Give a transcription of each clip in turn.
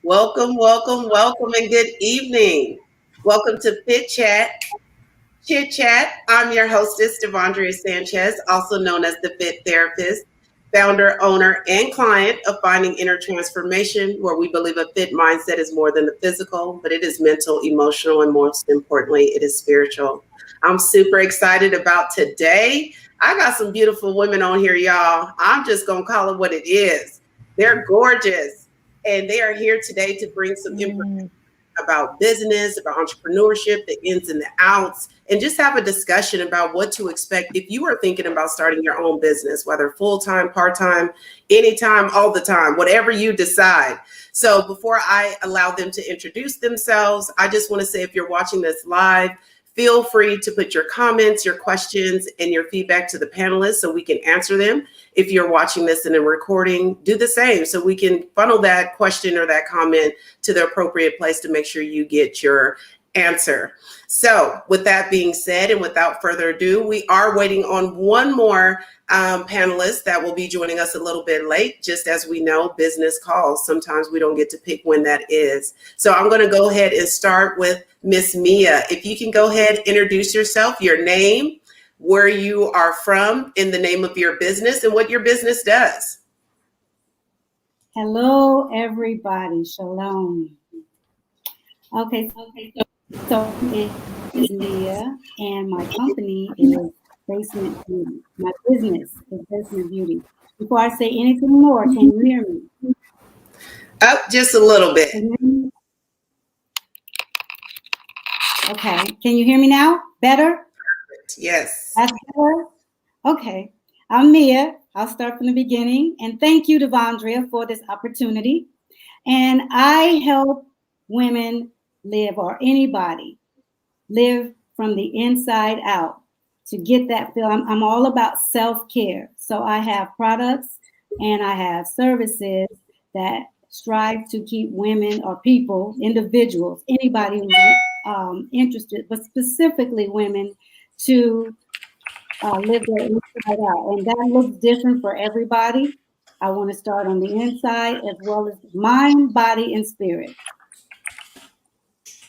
Welcome, welcome, welcome, and good evening. Welcome to Fit Chat, Chit Chat. I'm your hostess, Devondria Sanchez, also known as the Fit Therapist, founder, owner, and client of Finding Inner Transformation, where we believe a fit mindset is more than the physical, but it is mental, emotional, and most importantly, it is spiritual. I'm super excited about today. I got some beautiful women on here, y'all. I'm just going to call it what it is. They're gorgeous, and they are here today to bring some information about business, about entrepreneurship, the ins and the outs, and just have a discussion about what to expect if you are thinking about starting your own business, whether full-time, part-time, anytime, all the time, whatever you decide. So before I allow them to introduce themselves, I just want to say if you're watching this live, feel free to put your comments, your questions, and your feedback to the panelists so we can answer them. If you're watching this in a recording, do the same so we can funnel that question or that comment to the appropriate place to make sure you get your answer. So with that being said, and without further ado, we are waiting on one more panelist that will be joining us a little bit late. Just as we know, business calls. Sometimes we don't get to pick when that is. So I'm going to go ahead and start with Miss Mia. If you can go ahead, introduce yourself, your name, where you are from, in the name of your business, and what your business does. Hello, everybody. Shalom. Okay, so it's Mia, and my company is Basement Beauty. My business is Basement Beauty. Before I say anything more, can you hear me? Up just a little bit. Okay, can you hear me now? Better? Yes. That's better? Okay, I'm Mia. I'll start from the beginning. And thank you, Devondria, for this opportunity. And I help women live, or anybody live from the inside out, to get that feel. I'm all about self-care. So I have products and I have services that strive to keep women or people, individuals, anybody who's interested, but specifically women, to live their inside out. And that looks different for everybody. I want to start on the inside as well as mind, body, and spirit.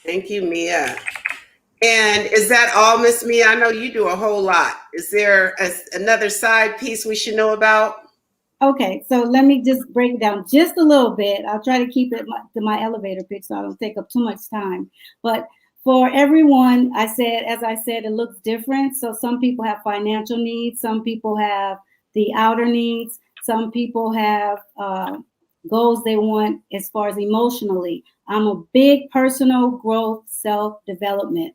Thank you, Mia. And is that all, Miss Mia? I know you do a whole lot. Is there another side piece we should know about? Okay, so let me just break it down just a little bit. I'll try to keep it to my elevator pitch so I don't take up too much time. But for everyone, as I said, it looks different. So some people have financial needs. Some people have the outer needs. Some people have goals they want as far as emotionally. I'm a big personal growth, self-development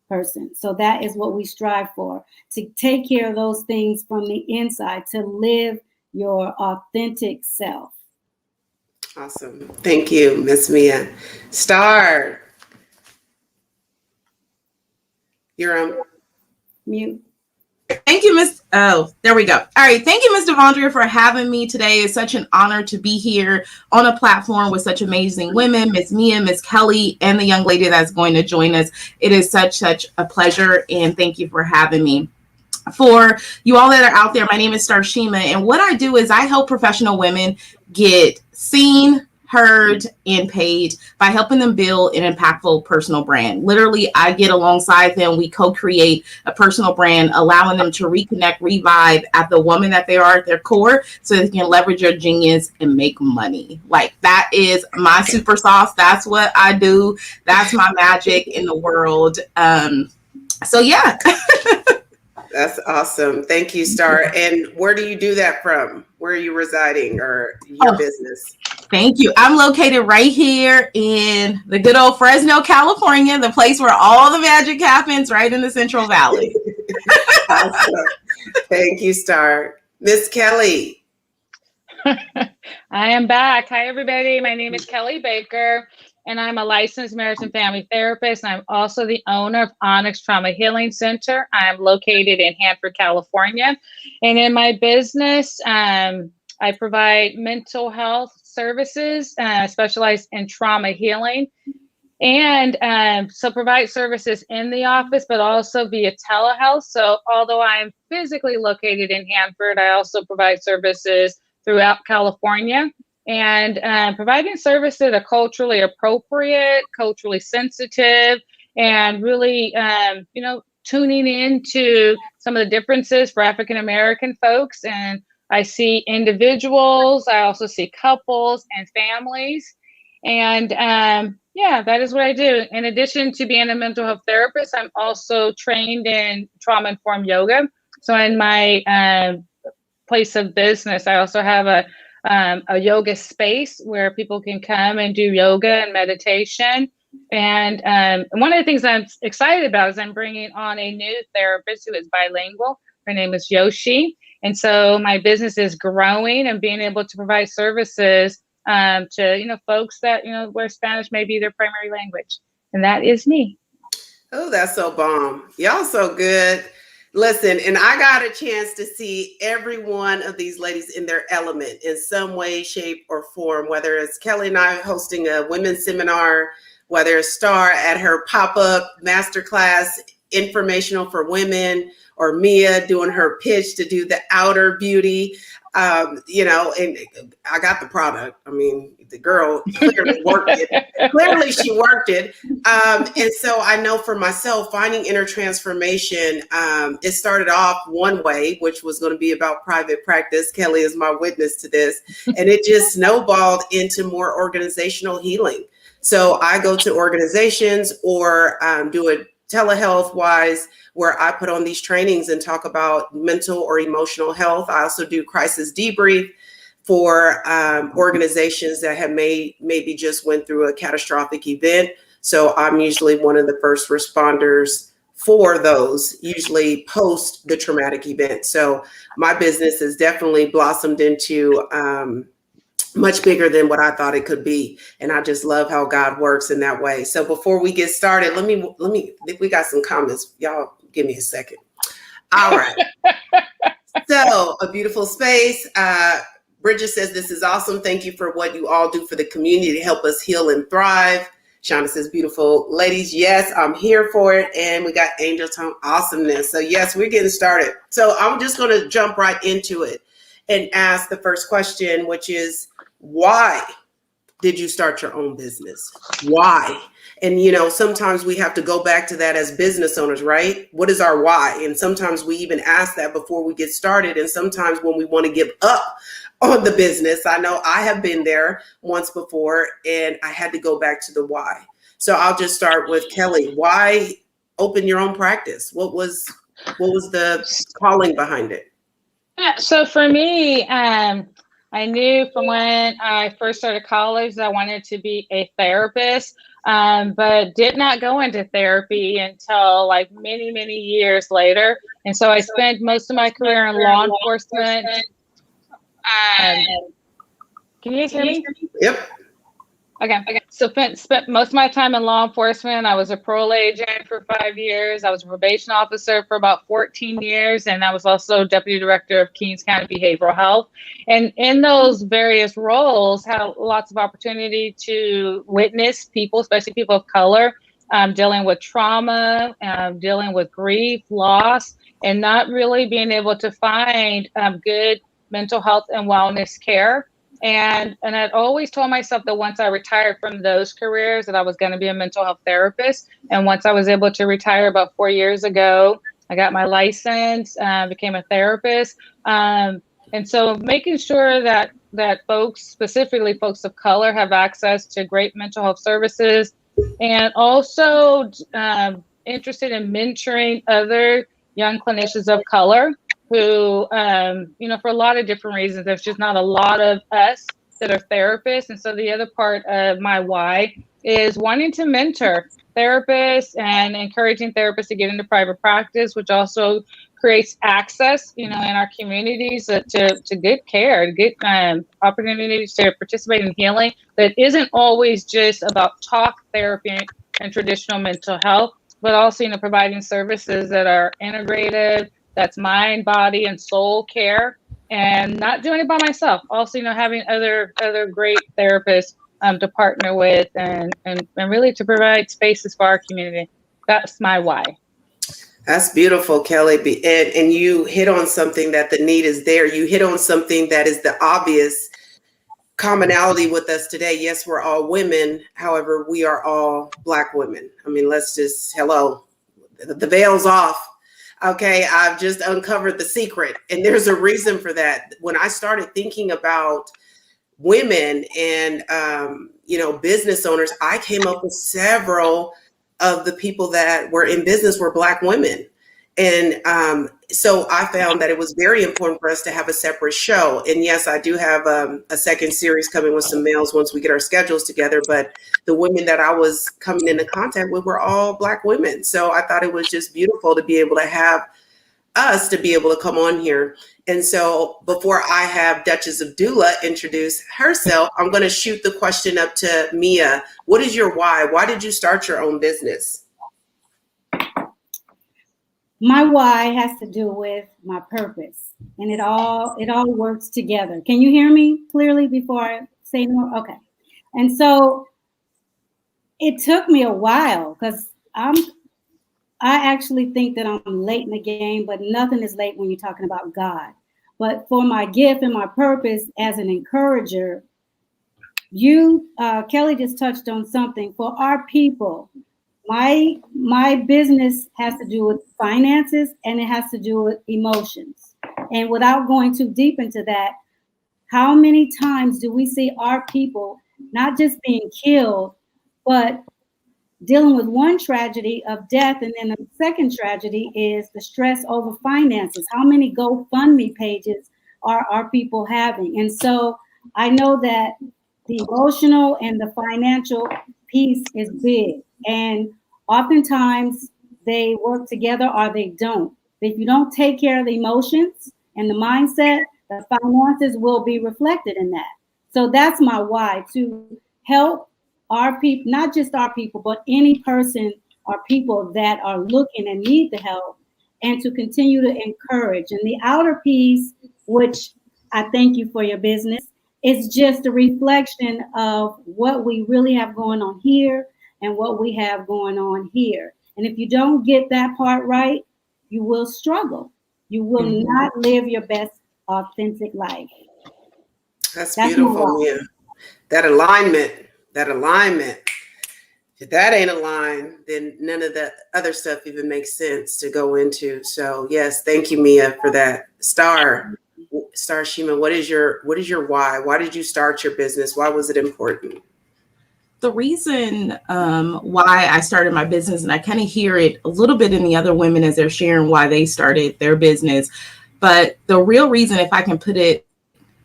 person. So that is what we strive for, to take care of those things from the inside, to live your authentic self. Awesome. Thank you, Miss Mia. Star. You're on mute. Thank you, Miss. Oh, there we go. All right. Thank you, Ms. Devondria, for having me today. It's such an honor to be here on a platform with such amazing women, Miss Mia, Miss Kelly, and the young lady that's going to join us. It is such a pleasure, and thank you for having me. For you all that are out there, my name is Starshima, and what I do is I help professional women get seen, heard, and paid by helping them build an impactful personal brand. Literally, I get alongside them. We co-create a personal brand, allowing them to reconnect, revive at the woman that they are at their core, so they can leverage their genius and make money. Like, that is my super sauce. That's what I do. That's my magic in the world. So yeah. That's awesome. Thank you, Star. And where do you do that from? Where are you residing, or your business? Thank you. I'm located right here in the good old Fresno, California, the place where all the magic happens, right in the Central Valley. Awesome. Thank you, Star. Miss Kelly. I am back. Hi, everybody. My name is Kelly Baker, and I'm a licensed marriage and family therapist. I'm also the owner of Onyx Trauma Healing Center. I'm located in Hanford, California. And in my business, I provide mental health services, specialize in trauma healing, and so provide services in the office, but also via telehealth. So although I'm physically located in Hanford, I also provide services throughout California. and providing services that are culturally appropriate, culturally sensitive, and really, tuning into some of the differences for African American folks. And I see individuals, I also see couples and families. And that is what I do. In addition to being a mental health therapist, I'm also trained in trauma-informed yoga. So in my place of business, I also have a yoga space where people can come and do yoga and meditation. And one of the things I'm excited about is I'm bringing on a new therapist who is bilingual. Her name is Yoshi. And so my business is growing and being able to provide services to, folks that, where Spanish may be their primary language. And that is me. Oh, that's so bomb. Y'all so good. Listen, and I got a chance to see every one of these ladies in their element in some way, shape, or form, whether it's Kelly and I hosting a women's seminar, whether it's Star at her pop-up masterclass, informational for women, or Mia doing her pitch to do the outer beauty, and I got the product. I mean, the girl clearly worked it. Clearly she worked it. And so I know for myself, finding inner transformation, it started off one way, which was going to be about private practice. Kelly is my witness to this. And it just snowballed into more organizational healing. So I go to organizations or do it telehealth wise, where I put on these trainings and talk about mental or emotional health. I also do crisis debrief for organizations that have maybe just went through a catastrophic event. So I'm usually one of the first responders for those, usually post the traumatic event. So my business has definitely blossomed into much bigger than what I thought it could be. And I just love how God works in that way. So before we get started, let me, we got some comments. Y'all give me a second. All right. So a beautiful space. Bridget says, this is awesome. Thank you for what you all do for the community to help us heal and thrive. Shauna says, beautiful ladies. Yes, I'm here for it. And we got Angel Tone awesomeness. So yes, we're getting started. So I'm just going to jump right into it and ask the first question, which is, why did you start your own business? Why? And, sometimes we have to go back to that as business owners, right? What is our why? And sometimes we even ask that before we get started. And sometimes when we want to give up on the business, I know I have been there once before and I had to go back to the why. So I'll just start with Kelly. Why open your own practice? What was the calling behind it? So for me, I knew from when I first started college that I wanted to be a therapist, but did not go into therapy until like many, many years later. And so I spent most of my career in law enforcement. Can you guys hear me? Yep. Okay. So spent most of my time in law enforcement. I was a parole agent for 5 years. I was a probation officer for about 14 years. And I was also deputy director of Kings County Behavioral Health. And in those various roles, had lots of opportunity to witness people, especially people of color, dealing with trauma, dealing with grief, loss, and not really being able to find good mental health and wellness care. And I'd always told myself that once I retired from those careers that I was going to be a mental health therapist. And once I was able to retire about 4 years ago, I got my license, became a therapist. And so making sure that folks, specifically folks of color, have access to great mental health services, and also interested in mentoring other young clinicians of color who, for a lot of different reasons, there's just not a lot of us that are therapists. And so the other part of my why is wanting to mentor therapists and encouraging therapists to get into private practice, which also creates access, in our communities to good care, good opportunities to participate in healing that isn't always just about talk therapy and traditional mental health, but also, providing services that are integrated, that's mind, body, and soul care, and not doing it by myself. Also, having other great therapists to partner with and really to provide spaces for our community. That's my why. That's beautiful, Kelly. And you hit on something that the need is there. You hit on something that is the obvious. commonality with us today. Yes, we're all women. However, we are all Black women. I mean, let's just, hello, the veil's off. Okay, I've just uncovered the secret. And there's a reason for that. When I started thinking about women and, business owners, I came up with several of the people that were in business were Black women. And so I found that it was very important for us to have a separate show. And yes, I do have a second series coming with some males once we get our schedules together. But the women that I was coming into contact with were all Black women. So I thought it was just beautiful to be able to have us to be able to come on here. And so before I have Duchess of Doula introduce herself, I'm going to shoot the question up to Mia. What is your why? Why did you start your own business? My why has to do with my purpose, and it all works together. Can you hear me clearly before I say more? Okay. And so it took me a while because I actually think that I'm late in the game, but nothing is late when you're talking about God. But for my gift and my purpose as an encourager, Kelly just touched on something. For our people, my business has to do with finances and it has to do with emotions. And without going too deep into that, how many times do we see our people not just being killed, but dealing with one tragedy of death, and then the second tragedy is the stress over finances? How many GoFundMe pages are our people having? And so I know that the emotional and the financial piece is big, and oftentimes they work together or they don't. If you don't take care of the emotions and the mindset, the finances will be reflected in that. So that's my why, to help our people, not just our people, but any person or people that are looking and need the help, and to continue to encourage. And the outer piece, which I thank you for your business, is just a reflection of what we really have going on here and what we have going on here. And if you don't get that part right, you will struggle. You will not live your best authentic life. That's beautiful, Mia. That alignment. If that ain't aligned, then none of the other stuff even makes sense to go into. So yes, thank you, Mia, for that. Star Shima, what is your why? Why did you start your business? Why was it important? The reason why I started my business, and I kind of hear it a little bit in the other women as they're sharing why they started their business, but the real reason, if I can put it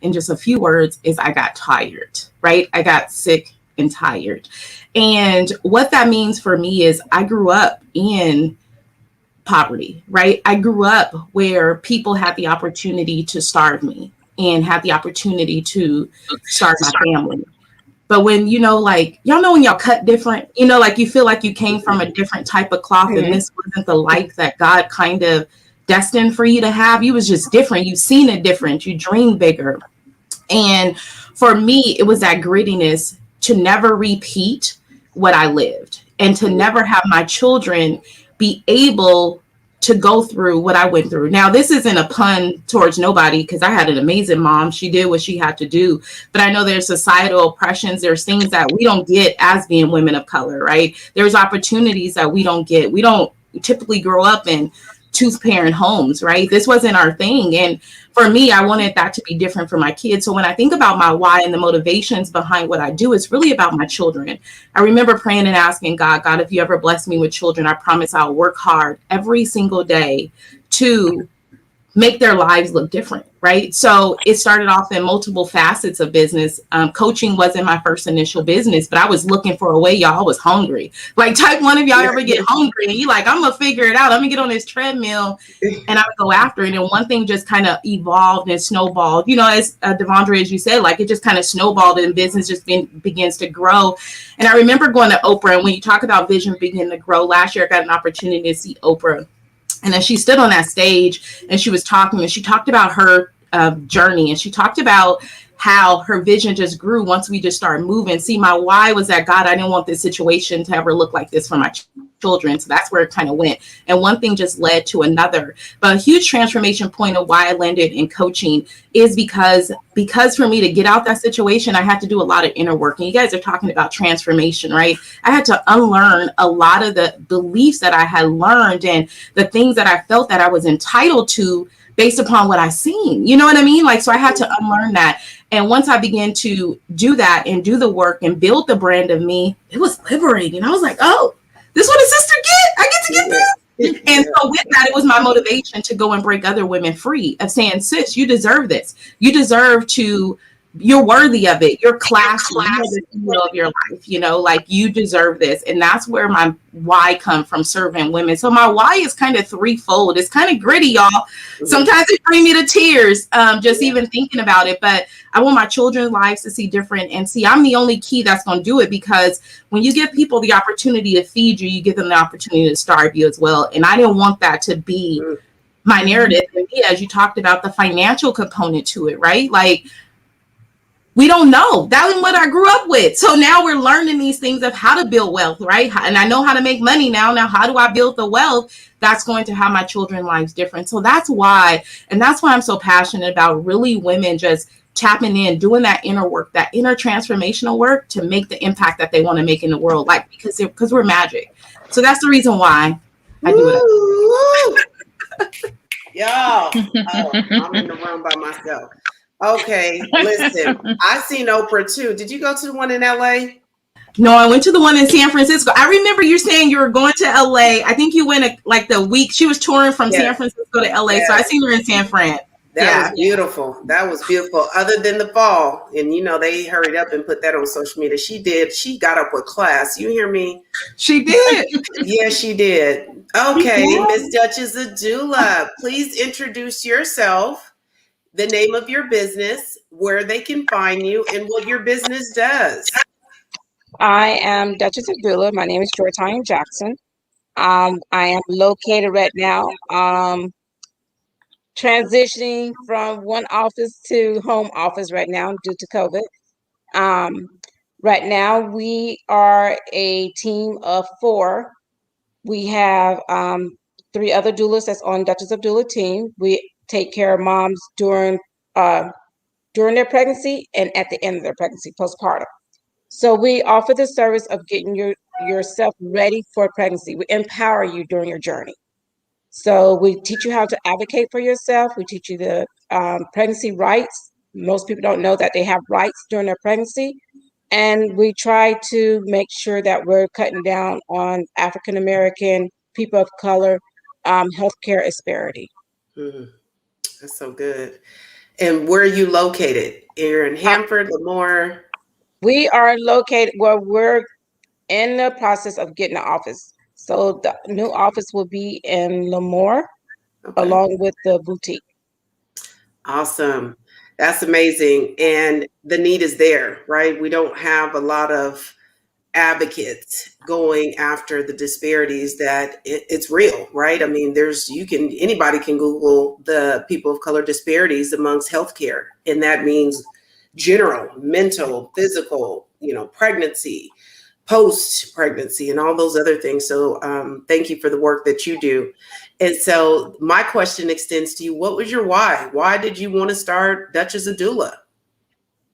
in just a few words, is I got tired, right? I got sick and tired. And what that means for me is I grew up in poverty, right? I grew up where people had the opportunity to starve me and had the opportunity to start my family. But when, like, y'all know when y'all cut different, like you feel like you came from a different type of cloth and this wasn't the life that God kind of destined for you to have. You was just different. You seen it different. You dreamed bigger. And for me, it was that grittiness to never repeat what I lived and to never have my children be able to go through what I went through. Now, this isn't a pun towards nobody because I had an amazing mom. She did what she had to do. But I know there's societal oppressions. There's things that we don't get as being women of color, right? There's opportunities that we don't get. We don't typically grow up in two-parent homes, right? This wasn't our thing. And for me, I wanted that to be different for my kids. So when I think about my why and the motivations behind what I do, it's really about my children. I remember praying and asking God, if you ever bless me with children, I promise I'll work hard every single day to make their lives look different, right? So it started off in multiple facets of business. Coaching wasn't my first initial business, but I was looking for a way, y'all. I was hungry. Like type one of y'all ever get hungry and you like, I'm gonna figure it out. Let me get on this treadmill and I would go after it. And one thing just kind of evolved and snowballed, as Devondre, as you said, like it just kind of snowballed and business just begins to grow. And I remember going to Oprah, and when you talk about vision beginning to grow, last year I got an opportunity to see Oprah. And then she stood on that stage and she was talking, and she talked about her journey, and she talked about how her vision just grew once we just started moving. See, my why was that, God, I didn't want this situation to ever look like this for my children. So that's where it kind of went. And one thing just led to another. But a huge transformation point of why I landed in coaching is because for me to get out that situation, I had to do a lot of inner work. And you guys are talking about transformation, right? I had to unlearn a lot of the beliefs that I had learned and the things that I felt that I was entitled to based upon what I seen. You know what I mean? Like, so I had to unlearn that. And once I began to do that and do the work and build the brand of me, it was liberating. I was like, oh, this is what a sister get. I get to get this. And so with that, it was my motivation to go and break other women free of saying, sis, you deserve this. You deserve to, you're worthy of it. You're classy. You're the CEO of your life, you know, like you deserve this. And that's where my why come from, serving women. So my why is kind of threefold. It's kind of gritty, y'all. Sometimes it brings me to tears, just even thinking about it. But I want my children's lives to see different. And see, I'm the only key that's going to do it, because when you give people the opportunity to feed you, you give them the opportunity to starve you as well. And I didn't want that to be my narrative. And as you talked about the financial component to it, right? Like, we don't know. That was what I grew up with. So now we're learning these things of how to build wealth, right? And I know how to make money now. Now, how do I build the wealth that's going to have my children's lives different? So that's why, and that's why I'm so passionate about really women just tapping in, doing that inner work, that inner transformational work to make the impact that they want to make in the world. Like, because we're magic. So that's the reason why I do it. Y'all, I'm in the room by myself. Okay, listen, I seen Oprah too. Did you go to the one in LA? No, I went to the one in San Francisco. I remember you saying you were going to LA. I think you went like the week she was touring from San Francisco to LA. So I seen her in San Fran. That was beautiful. That was beautiful. Other than the fall, and you know, they hurried up and put that on social media. She did. She got up with class. You hear me? She did. Yeah, she did. Okay, Miss Duchess of Doula, please introduce yourself, the name of your business, where they can find you, and what your business does. I am Duchess of Doula. My name is Georgina Jackson. I am located right now, transitioning from one office to home office right now due to COVID. Right now, we are a team of 4. We have 3 other doulas that's on Duchess of Doula team. We take care of moms during their pregnancy and at the end of their pregnancy, postpartum. So we offer the service of getting yourself ready for pregnancy. We empower you during your journey. So we teach you how to advocate for yourself. We teach you the pregnancy rights. Most people don't know that they have rights during their pregnancy. And we try to make sure that we're cutting down on African American, people of color, healthcare disparity. That's so good. And where are you located? You're in Hanford, Lemoore? We are located, well, we're in the process of getting an office. So the new office will be in Lemoore, along with the boutique. Awesome. That's amazing. And the need is there, right? We don't have a lot of advocates going after the disparities that it's real, right? I mean, anybody can Google the people of color disparities amongst healthcare. And that means general, mental, physical, pregnancy, post-pregnancy, and all those other things. So thank you for the work that you do. And so my question extends to you. What was your why? Why did you want to start Duchess of Doula?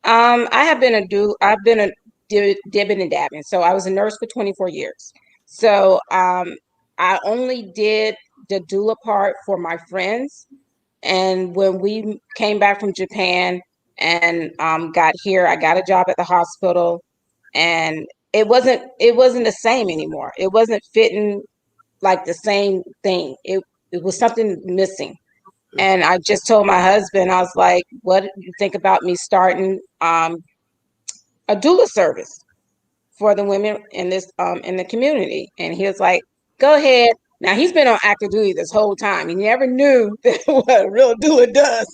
I have been a doula. I've been a dibbing and dabbing. So I was a nurse for 24 years. So I only did the doula part for my friends. And when we came back from Japan and got here, I got a job at the hospital, and it wasn't the same anymore. It wasn't fitting like the same thing. It was something missing. And I just told my husband, I was like, what do you think about me starting a doula service for the women in this in the community? And he was like, go ahead. Now he's been on active duty this whole time. He never knew what a real doula does.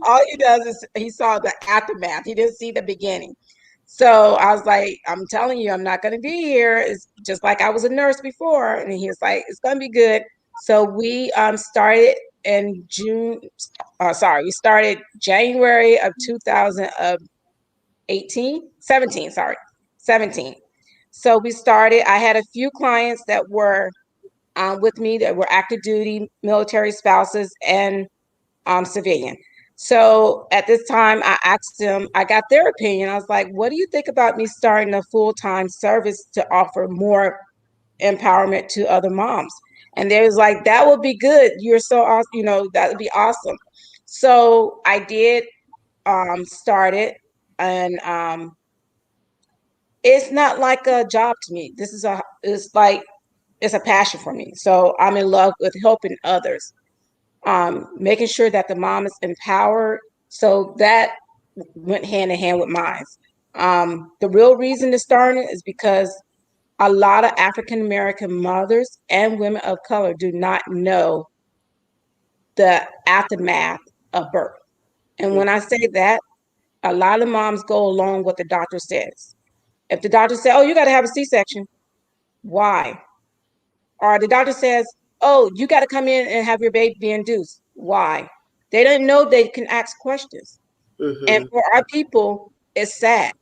All he does is he saw the aftermath. He didn't see the beginning. So I was like, I'm telling you, I'm not going to be here. It's just like I was a nurse before. And he was like, it's going to be good. So we started in we started January of 17. So we started, I had a few clients that were with me that were active duty, military spouses, and civilian. So at this time, I asked them, I got their opinion. I was like, what do you think about me starting a full-time service to offer more empowerment to other moms? And they was like, that would be good. You're so awesome. That would be awesome. So I did start it, and it's not like a job to me. It's a passion for me. So I'm in love with helping others, making sure that the mom is empowered. So that went hand in hand with mine. The real reason to start it is because a lot of African American mothers and women of color do not know the aftermath of birth. And when I say that, a lot of moms go along what the doctor says. If the doctor says, oh, you got to have a C-section, why? Or the doctor says, oh, you got to come in and have your baby be induced, why? They don't know they can ask questions. Mm-hmm. And for our people, it's sad,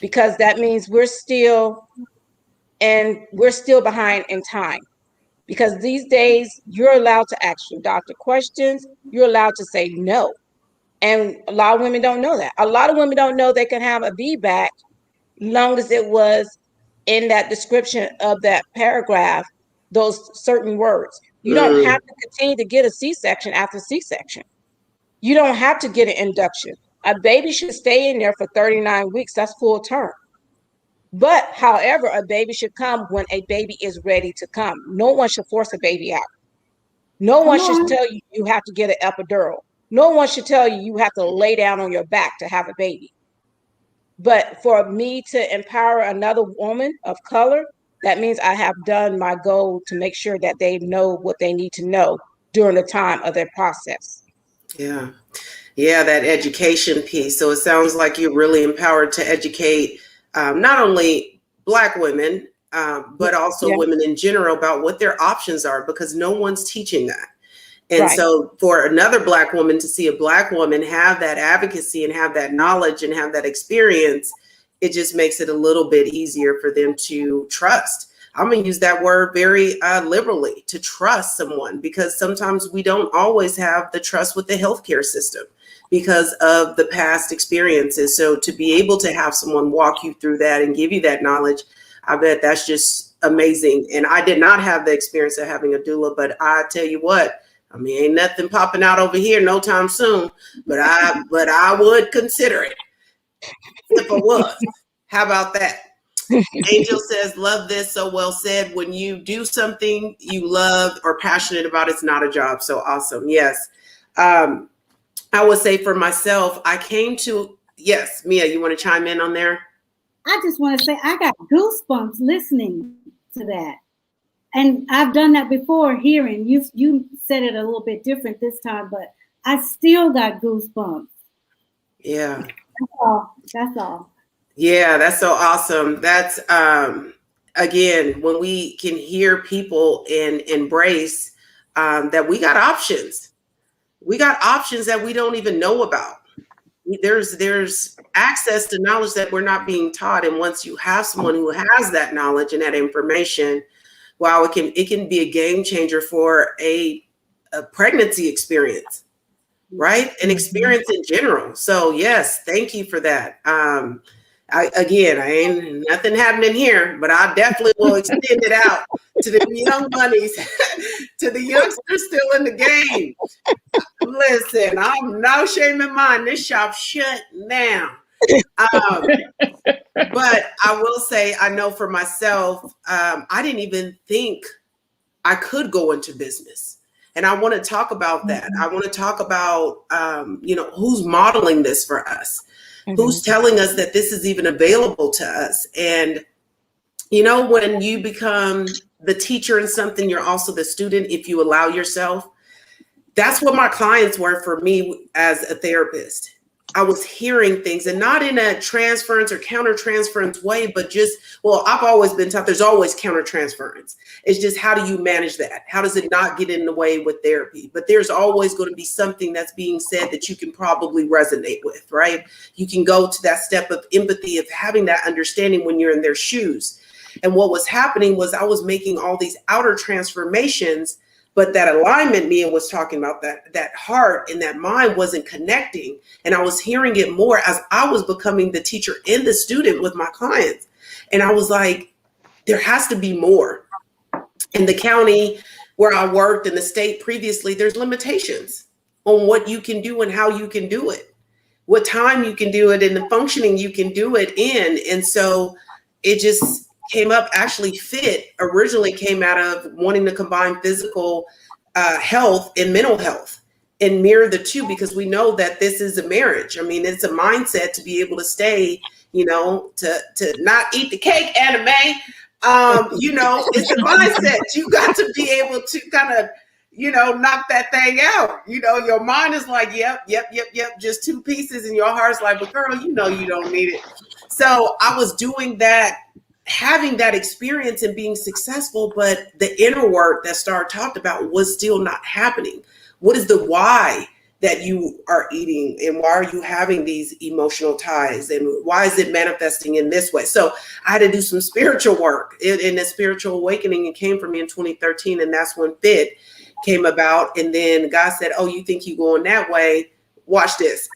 because that means we're still behind in time. Because these days, you're allowed to ask your doctor questions. You're allowed to say no. And a lot of women don't know that. A lot of women don't know they can have a VBAC, long as it was in that description of that paragraph, those certain words. You don't have to continue to get a C-section after C-section. You don't have to get an induction. A baby should stay in there for 39 weeks. That's full term. But however, a baby should come when a baby is ready to come. No one should force a baby out. No one should tell you you have to get an epidural. No one should tell you you have to lay down on your back to have a baby. But for me to empower another woman of color, that means I have done my goal to make sure that they know what they need to know during the time of their process. Yeah. Yeah, that education piece. So it sounds like you're really empowered to educate not only Black women, but also women in general about what their options are, because no one's teaching that. And so for another Black woman to see a Black woman have that advocacy and have that knowledge and have that experience, it just makes it a little bit easier for them to trust. I'm going to use that word very liberally, to trust someone, because sometimes we don't always have the trust with the healthcare system because of the past experiences. So to be able to have someone walk you through that and give you that knowledge, I bet that's just amazing. And I did not have the experience of having a doula, but I tell you what, I mean, ain't nothing popping out over here no time soon, but I would consider it if I was. How about that? Angel says, love this, so well said. When you do something you love or passionate about, it's not a job. So awesome. Yes. I would say for myself, yes, Mia, you want to chime in on there? I just want to say I got goosebumps listening to that. And I've done that before hearing. You said it a little bit different this time, but I still got goosebumps. Yeah. That's all. Yeah, that's so awesome. That's, again, when we can hear people and embrace that we got options. We got options that we don't even know about. There's access to knowledge that we're not being taught. And once you have someone who has that knowledge and that information, wow, it can be a game changer for a pregnancy experience, right? An experience in general. So yes, thank you for that. I ain't nothing happening here, but I definitely will extend it out to the young bunnies, to the youngsters still in the game. Listen, I'm no shaming mine. This shop shut down. But I will say, I know for myself, I didn't even think I could go into business. And I want to talk about that. I want to talk about, who's modeling this for us, who's telling us that this is even available to us. And, when you become the teacher in something, you're also the student if you allow yourself. That's what my clients were for me as a therapist. I was hearing things, and not in a transference or counter-transference way, but just, well, I've always been taught there's always counter-transference. It's just, how do you manage that? How does it not get in the way with therapy? But there's always going to be something that's being said that you can probably resonate with, right? You can go to that step of empathy, of having that understanding when you're in their shoes. And what was happening was I was making all these outer transformations, but that alignment Mia was talking about, that heart and that mind wasn't connecting. And I was hearing it more as I was becoming the teacher and the student with my clients. And I was like, there has to be more. In the county where I worked, in the state previously, there's limitations on what you can do and how you can do it, what time you can do it, and the functioning you can do it in. And so it just came up. Actually, FIT originally came out of wanting to combine physical health and mental health and mirror the two, because we know that this is a marriage. I mean, it's a mindset to be able to stay, to not eat the cake, anime. It's a mindset. You got to be able to kind of, knock that thing out. Your mind is like, yep, just two pieces. And your heart's like, but girl, you don't need it. So I was doing that, having that experience and being successful, but the inner work that Star talked about was still not happening. What is the why that you are eating, and why are you having these emotional ties, and why is it manifesting in this way? So I had to do some spiritual work, and the spiritual awakening, it came for me in 2013, and that's when FIT came about. And then God said, oh, you think you're going that way? Watch this.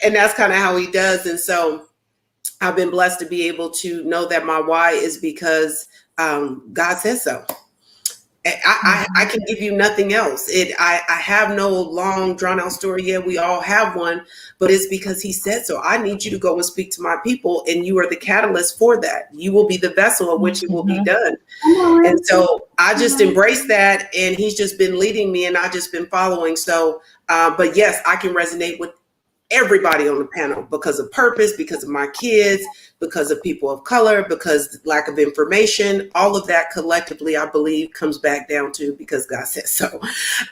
And that's kind of how he does. And so I've been blessed to be able to know that my why is because God says so. I can give you nothing else. I have no long drawn out story yet. We all have one, but it's because he said so. I need you to go and speak to my people, and you are the catalyst for that. You will be the vessel in which it will be done. And so I just embrace that, and he's just been leading me, and I've just been following. So, but yes, I can resonate with everybody on the panel because of purpose, because of my kids, because of people of color, because lack of information, all of that collectively, I believe, comes back down to because God says so.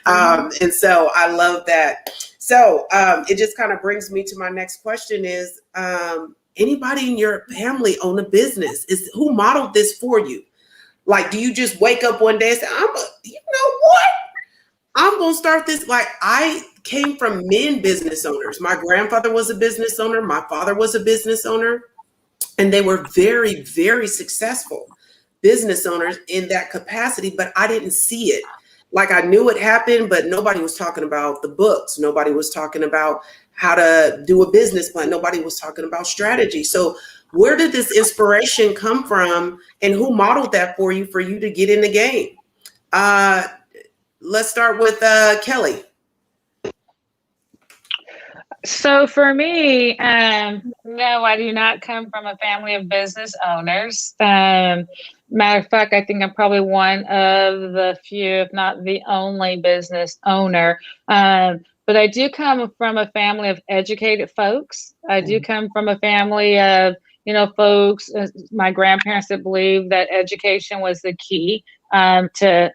And so I love that. So it just kind of brings me to my next question is, anybody in your family own a business? Who modeled this for you? Like, do you just wake up one day and say, you know what? I'm going to start this. Like, I came from men business owners. My grandfather was a business owner. My father was a business owner. And they were very, very successful business owners in that capacity, but I didn't see it. Like, I knew it happened, but nobody was talking about the books. Nobody was talking about how to do a business plan. Nobody was talking about strategy. So where did this inspiration come from, and who modeled that for you to get in the game? Let's start with Kelly. So for me, no, I do not come from a family of business owners. Matter of fact, I think I'm probably one of the few, if not the only business owner. But I do come from a family of educated folks. I do come from a family of, folks, my grandparents that believed that education was the key to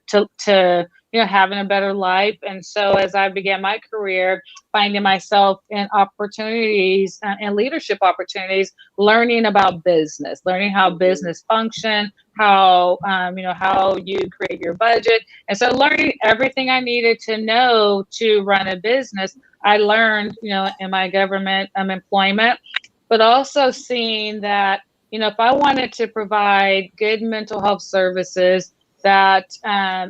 having a better life. And so as I began my career, finding myself in opportunities and leadership opportunities, learning about business, learning how business function, how you create your budget. And so learning everything I needed to know to run a business, I learned, in my government employment, but also seeing that, if I wanted to provide good mental health services that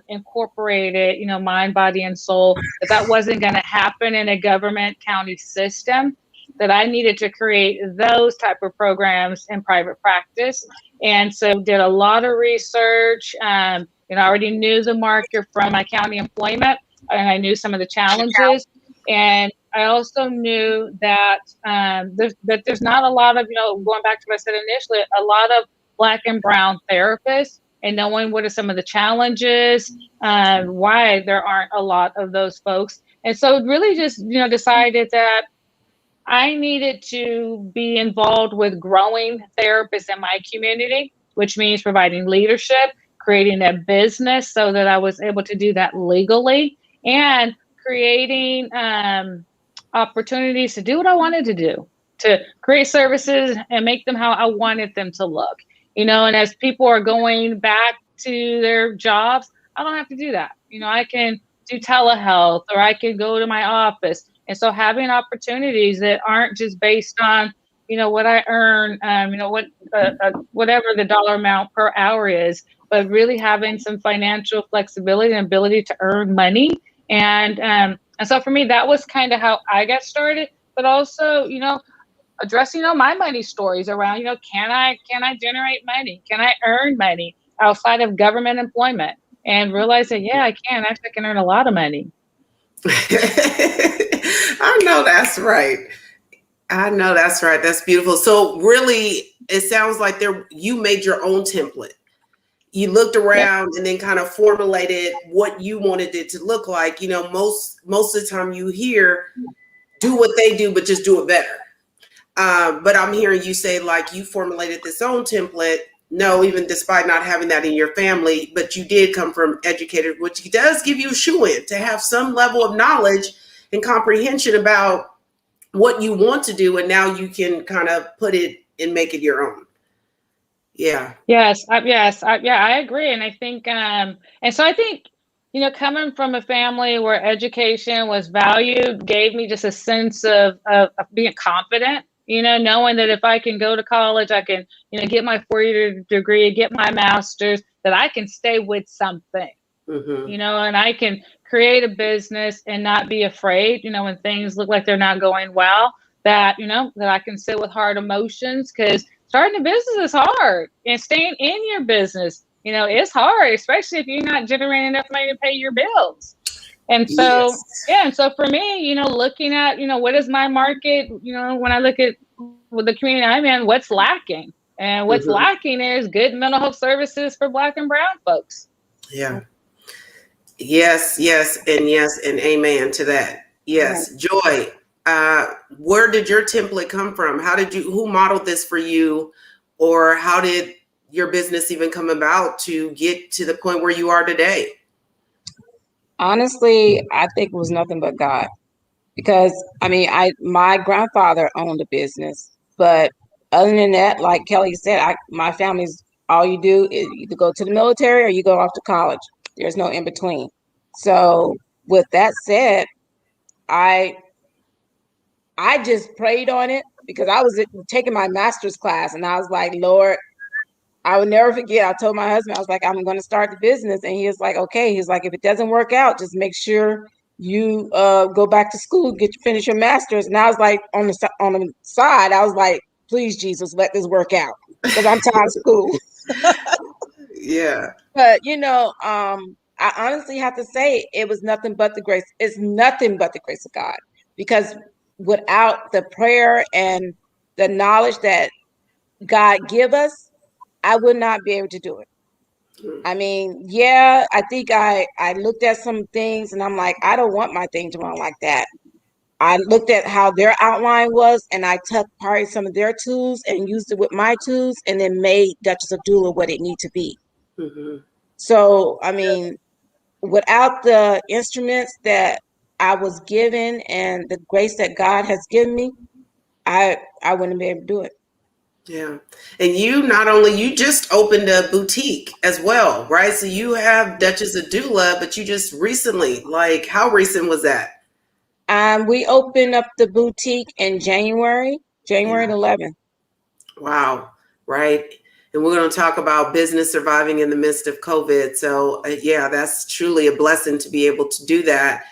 incorporated, mind, body, and soul, that wasn't going to happen in a government county system, that I needed to create those type of programs in private practice. And so did a lot of research. I already knew the market from my county employment, and I knew some of the challenges. And I also knew that there's not a lot of, going back to what I said initially, a lot of Black and brown therapists, and knowing what are some of the challenges, why there aren't a lot of those folks. And so really just, decided that I needed to be involved with growing therapists in my community, which means providing leadership, creating a business so that I was able to do that legally, and creating opportunities to do what I wanted to do, to create services and make them how I wanted them to look. And as people are going back to their jobs, I don't have to do that. I can do telehealth, or I can go to my office. And so having opportunities that aren't just based on, what I earn, whatever the dollar amount per hour is, but really having some financial flexibility and ability to earn money. And so for me, that was kind of how I got started, but also, addressing, my money stories around, can I generate money? Can I earn money outside of government employment? And realize that, yeah, I can. Actually, I can earn a lot of money. I know that's right. That's beautiful. So really, it sounds like you made your own template. You looked around and then kind of formulated what you wanted it to look like. Most of the time you hear, do what they do, but just do it better. But I'm hearing you say, like, you formulated this own template. No, even despite not having that in your family, but you did come from educated, which does give you a shoe-in to have some level of knowledge and comprehension about what you want to do. And now you can kind of put it and make it your own. Yeah. Yes. I agree. And I think, and so I think, coming from a family where education was valued gave me just a sense of being confident, knowing that if I can go to college, I can, get my 4-year degree, get my master's, that I can stay with something, and I can create a business and not be afraid, when things look like they're not going well, that, that I can sit with hard emotions, because starting a business is hard, and staying in your business, it's hard, especially if you're not generating enough money to pay your bills. And so, and so for me, looking at, what is my market, when I look at the community I'm in, what's lacking? And what's lacking is good mental health services for Black and Brown folks. Yeah. Yes, and amen to that. Yes. Joy, where did your template come from? Who modeled this for you, or how did your business even come about to get to the point where you are today? Honestly, I think it was nothing but God, because my grandfather owned a business, but other than that, like Kelly said, my family's, all you do is either go to the military or you go off to college. There's no in between. So with that said, I just prayed on it, because I was taking my master's class, and I was like, Lord, I will never forget. I told my husband, I was like, I'm going to start the business. And he was like, okay. He's like, if it doesn't work out, just make sure you go back to school, finish your master's. And I was like, on the side, I was like, please, Jesus, let this work out, because I'm tired of school. Yeah. But, I honestly have to say it was nothing but the grace. It's nothing but the grace of God, because without the prayer and the knowledge that God give us, I would not be able to do it. I think I looked at some things and I'm like, I don't want my thing to run like that. I looked at how their outline was, and I took probably some of their tools and used it with my tools, and then made Duchess of Doula what it needed to be. So, without the instruments that I was given and the grace that God has given me, I wouldn't be able to do it. Yeah. And you just opened a boutique as well, right? So you have Duchess of Doula, but you just recently, like, how recent was that? We opened up the boutique in January 11th. Wow. Right. And we're going to talk about business surviving in the midst of COVID. So that's truly a blessing to be able to do that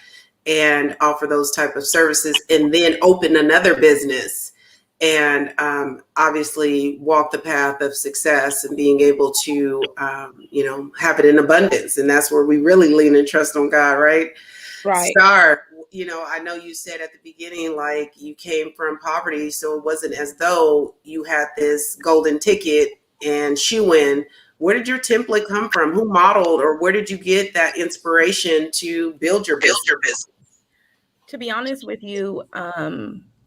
and offer those type of services, and then open another business and obviously walk the path of success and being able to, have it in abundance. And that's where we really lean and trust on God, right? Right. Star, I know you said at the beginning, like, you came from poverty, so it wasn't as though you had this golden ticket and shoe-in. Where did your template come from? Who modeled, or where did you get that inspiration to build your business? To be honest with you,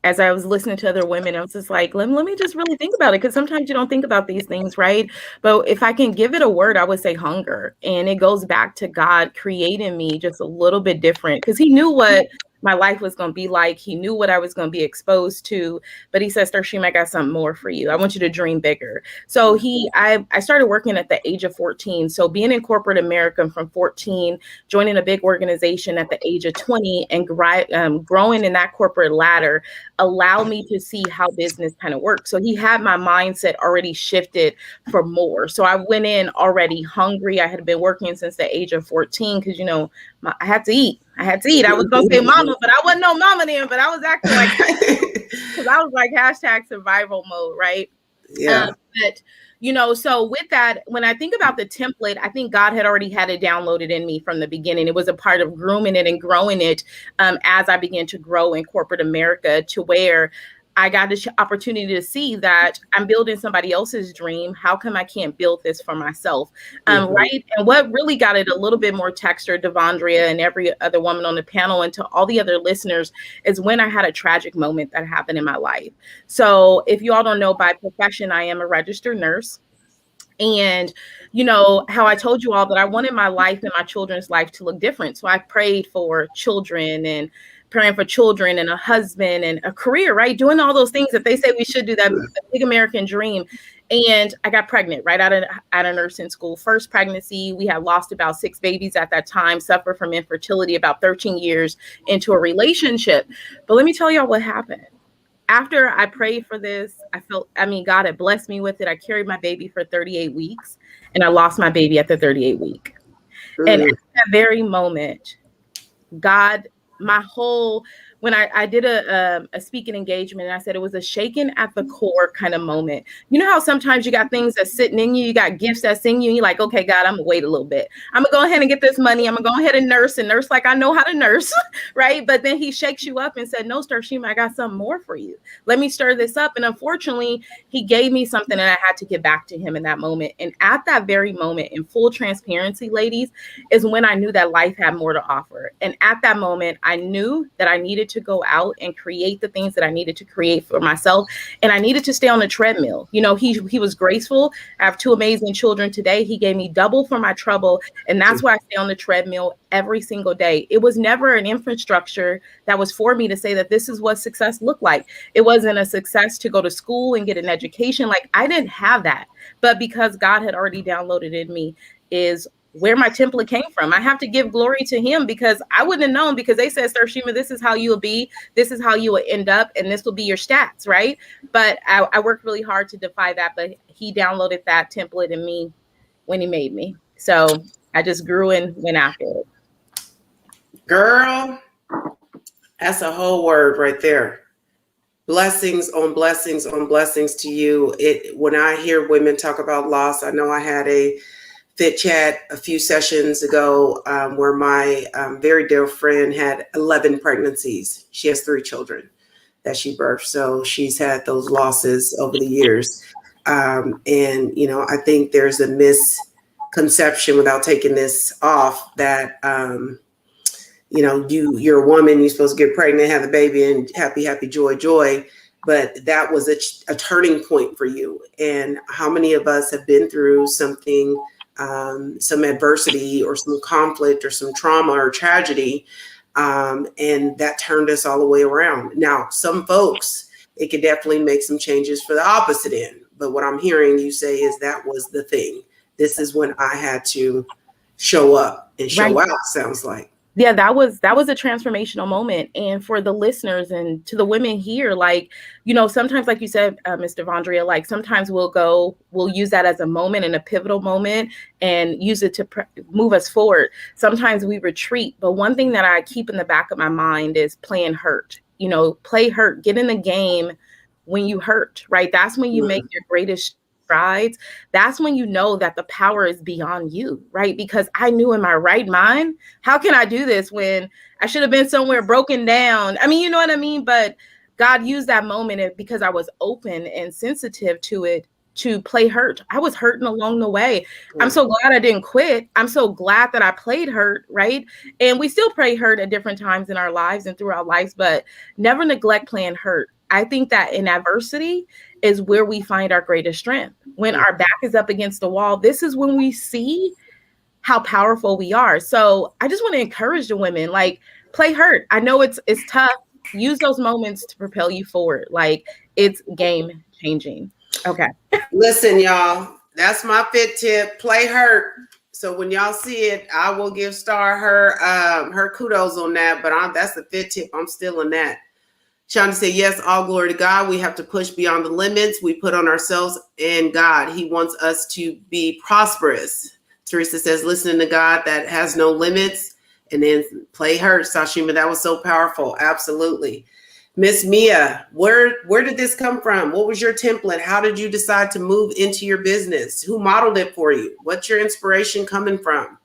as I was listening to other women, I was just like, let me just really think about it, because sometimes you don't think about these things, right? But if I can give it a word, I would say hunger. And it goes back to God creating me just a little bit different, because he knew what my life was going to be like. He knew what I was going to be exposed to, but he says, Starshima, I got something more for you. I want you to dream bigger. So I started working at the age of 14. So being in corporate America from 14, joining a big organization at the age of 20 and growing in that corporate ladder allowed me to see how business kind of works. So he had my mindset already shifted for more. So I went in already hungry. I had been working since the age of 14 because, you know, I had to eat. I had to eat. I was going to say mama, but I wasn't no mama then, but I was acting like, because I was like hashtag survival mode, right? Yeah. But, you know, so with that, when I think about the template, I think God had already had it downloaded in me from the beginning. It was a part of grooming it and growing it as I began to grow in corporate America, to where I got the opportunity to see that I'm building somebody else's dream. How come I can't build this for myself? Right. And what really got it a little bit more texture, Devondria and every other woman on the panel, and to all the other listeners, is when I had a tragic moment that happened in my life. So if you all don't know, by profession, I am a registered nurse. And, you know, how I told you all that I wanted my life and my children's life to look different. So I prayed for children and praying for children and a husband and a career, right? Doing all those things that they say we should do, that big American dream. And I got pregnant right out of nursing school. First pregnancy, we had lost about 6 babies at that time, suffered from infertility about 13 years into a relationship. But let me tell y'all what happened. After I prayed for this, God had blessed me with it. I carried my baby for 38 weeks and I lost my baby at the 38th week. And at that very moment, God, when I did a speaking engagement, and I said it was a shaken at the core kind of moment. You know how sometimes you got things that's sitting in you, you got gifts that's in you, and you're like, okay, God, I'm gonna wait a little bit. I'm gonna go ahead and get this money. I'm gonna go ahead and nurse like I know how to nurse, right? But then he shakes you up and said, no, Starshima, I got something more for you. Let me stir this up. And unfortunately, he gave me something and I had to get back to him in that moment. And at that very moment, in full transparency, ladies, is when I knew that life had more to offer. And at that moment, I knew that I needed to go out and create the things that I needed to create for myself. And I needed to stay on the treadmill. You know, he was graceful. I have 2 amazing children today. He gave me double for my trouble. And that's why I stay on the treadmill every single day. It was never an infrastructure that was for me to say that this is what success looked like. It wasn't a success to go to school and get an education. Like, I didn't have that. But because God had already downloaded in me is where my template came from. I have to give glory to him, because I wouldn't have known, because they said, Starshima, this is how you will be, this is how you will end up, and this will be your stats, right? But I worked really hard to defy that, but he downloaded that template in me when he made me. So I just grew and went after it. Girl, that's a whole word right there. Blessings on blessings on blessings to you. When I hear women talk about loss, I know I had a Fit Chat a few sessions ago where my very dear friend had 11 pregnancies. She has 3 children that she birthed. So she's had those losses over the years. And, you know, I think there's a misconception, without taking this off, that, you know, you're a woman, you're supposed to get pregnant, have a baby, and happy, joy. But that was a turning point for you. And how many of us have been through something, some adversity or some conflict or some trauma or tragedy, and that turned us all the way around. Now, some folks, it could definitely make some changes for the opposite end. But what I'm hearing you say is that was the thing. This is when I had to show up and show out, sounds like. Yeah, that was a transformational moment. And for the listeners and to the women here, like, you know, sometimes, like you said, Ms. Devondria, like sometimes we'll use that as a moment and a pivotal moment and use it to move us forward. Sometimes we retreat. But one thing that I keep in the back of my mind is playing hurt. You know, play hurt, get in the game when you hurt, right? That's when you make your greatest strides. That's when you know that the power is beyond you, right? Because I knew in my right mind, how can I do this when I should have been somewhere broken down? I mean, you know what I mean? But God used that moment because I was open and sensitive to it, to play hurt. I was hurting along the way. I'm so glad I didn't quit. I'm so glad that I played hurt, right? And we still play hurt at different times in our lives and through our lives, but never neglect playing hurt. I think that in adversity is where we find our greatest strength. When our back is up against the wall, this is when we see how powerful we are. So I just want to encourage the women, like, play hurt. I know it's tough. Use those moments to propel you forward. Like, it's game changing. Okay. Listen, y'all, that's my fit tip. Play hurt. So when y'all see it, I will give Star her kudos on that. But that's the fit tip. I'm still in that. Shonda said, yes, all glory to God. We have to push beyond the limits we put on ourselves and God. He wants us to be prosperous. Teresa says, listening to God that has no limits. And then play hurt, Sashima. That was so powerful. Absolutely. Miss Mia, where did this come from? What was your template? How did you decide to move into your business? Who modeled it for you? What's your inspiration coming from?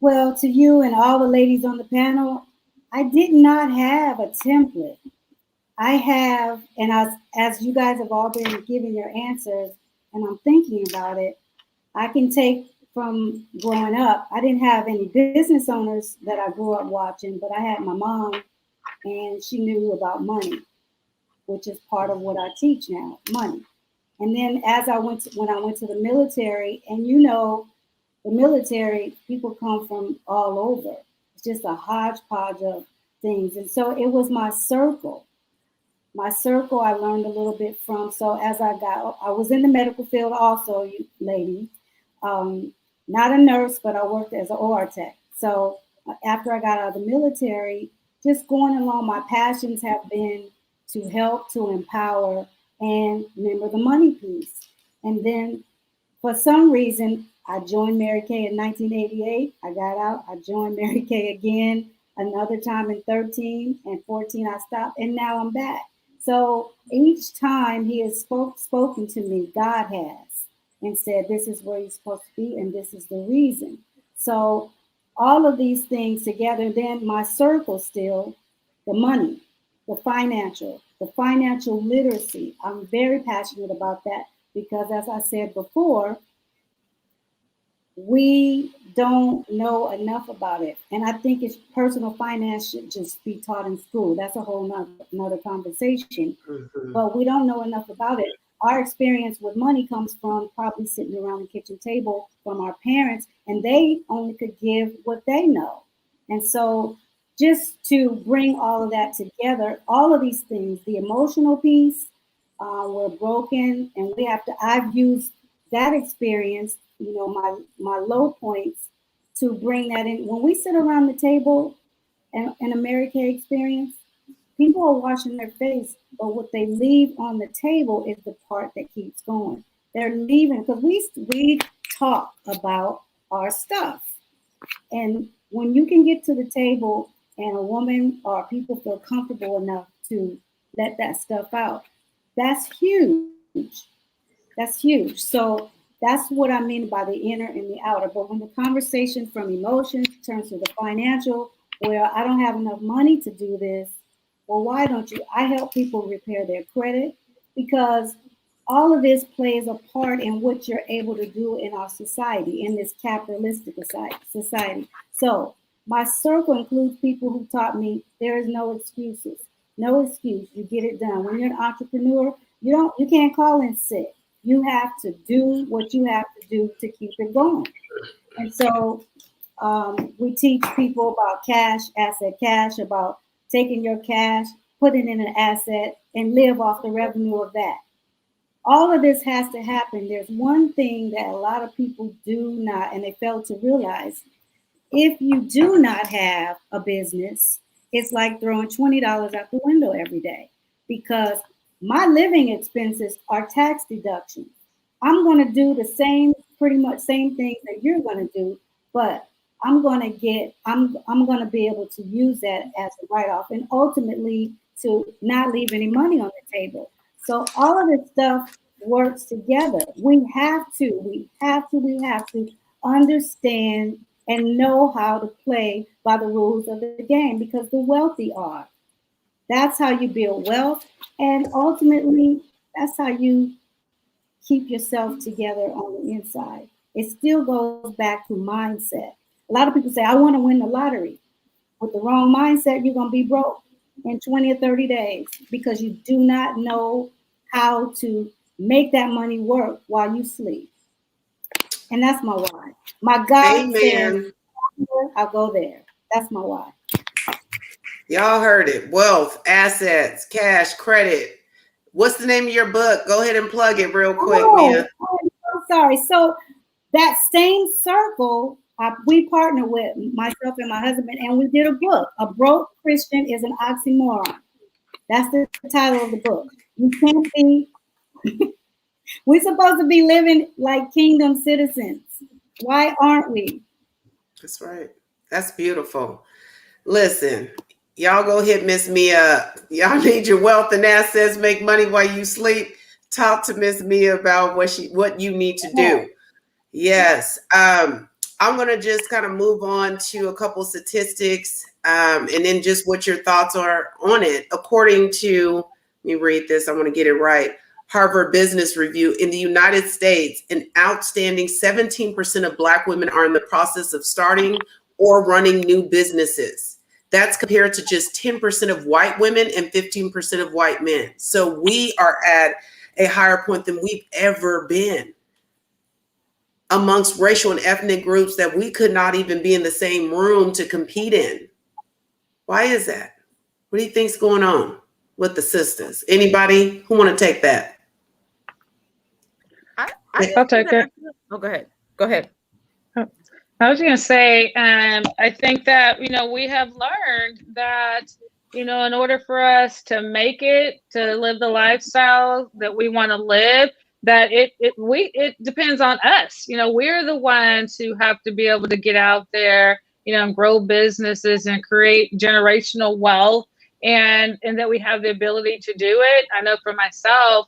Well, to you and all the ladies on the panel, I did not have a template. I have, and as you guys have all been giving your answers, and I'm thinking about it, I can take from growing up. I didn't have any business owners that I grew up watching, but I had my mom, and she knew about money, which is part of what I teach now, money. And then when I went to the military, and you know, the military, people come from all over. It's just a hodgepodge of things. And so it was my circle. My circle I learned a little bit from. So I was in the medical field also, you ladies. Not a nurse, but I worked as an OR tech. So after I got out of the military, just going along, my passions have been to help, to empower, and remember the money piece. And then for some reason, I joined Mary Kay in 1988. I got out. I joined Mary Kay again another time in 13 and 14. I stopped, and now I'm back. So each time he has spoken to me, God has, and said, this is where you're supposed to be, and this is the reason. So all of these things together, then my circle still, the money, the financial literacy. I'm very passionate about that because, as I said before, we don't know enough about it. And I think it's personal finance should just be taught in school. That's a whole nother conversation. Mm-hmm. But we don't know enough about it. Our experience with money comes from probably sitting around the kitchen table from our parents, and they only could give what they know. And so just to bring all of that together, all of these things, the emotional piece, we're broken, and I've used that experience, you know, my low points, to bring that in. When we sit around the table and a Mary Kay experience, people are washing their face, but what they leave on the table is the part that keeps going. They're leaving because we talk about our stuff. And when you can get to the table and a woman or people feel comfortable enough to let that stuff out, that's huge. That's huge. So that's what I mean by the inner and the outer. But when the conversation from emotions turns to the financial, well, I don't have enough money to do this. Well, why don't you? I help people repair their credit because all of this plays a part in what you're able to do in our society, in this capitalistic society. So my circle includes people who taught me there is no excuses. No excuse. You get it done. When you're an entrepreneur, you can't call in sick. You have to do what you have to do to keep it going. And so we teach people about cash, about taking your cash, putting it in an asset, and live off the revenue of that. All of this has to happen. There's one thing that a lot of people do not, and they fail to realize. If you do not have a business, it's like throwing $20 out the window every day, because my living expenses are tax deductions. I'm going to do the pretty much same things that you're going to do, but I'm going to be able to use that as a write-off and ultimately to not leave any money on the table. So all of this stuff works together. We have to understand and know how to play by the rules of the game, because the wealthy are. That's how you build wealth. And ultimately, that's how you keep yourself together on the inside. It still goes back to mindset. A lot of people say, I want to win the lottery. With the wrong mindset, you're going to be broke in 20 or 30 days because you do not know how to make that money work while you sleep. And that's my why. My God says, I'll go there. That's my why. Y'all heard it. Wealth, assets, cash, credit. What's the name of your book? Go ahead and plug it real quick, Mia. I'm so sorry. So that same circle, we partnered with myself and my husband, and we did a book. A broke Christian is an oxymoron. That's the title of the book. We can't be. We're supposed to be living like kingdom citizens. Why aren't we? That's right. That's beautiful. Listen, y'all go hit Miss Mia. Y'all need your wealth and assets, make money while you sleep. Talk to Miss Mia about what you need to do. Yes. I'm going to just kind of move on to a couple statistics and then just what your thoughts are on it. According to, let me read this. I want to get it right. Harvard Business Review, in the United States, an outstanding 17% of Black women are in the process of starting or running new businesses. That's compared to just 10% of white women and 15% of white men. So we are at a higher point than we've ever been amongst racial and ethnic groups that we could not even be in the same room to compete in. Why is that? What do you think's going on with the sisters? Anybody who want to take that? I'll take it. Oh, go ahead. Go ahead. I was going to say, I think that, we have learned that, in order for us to make it, to live the lifestyle that we want to live, that it depends on us. We're the ones who have to be able to get out there, and grow businesses and create generational wealth, and that we have the ability to do it. I know for myself,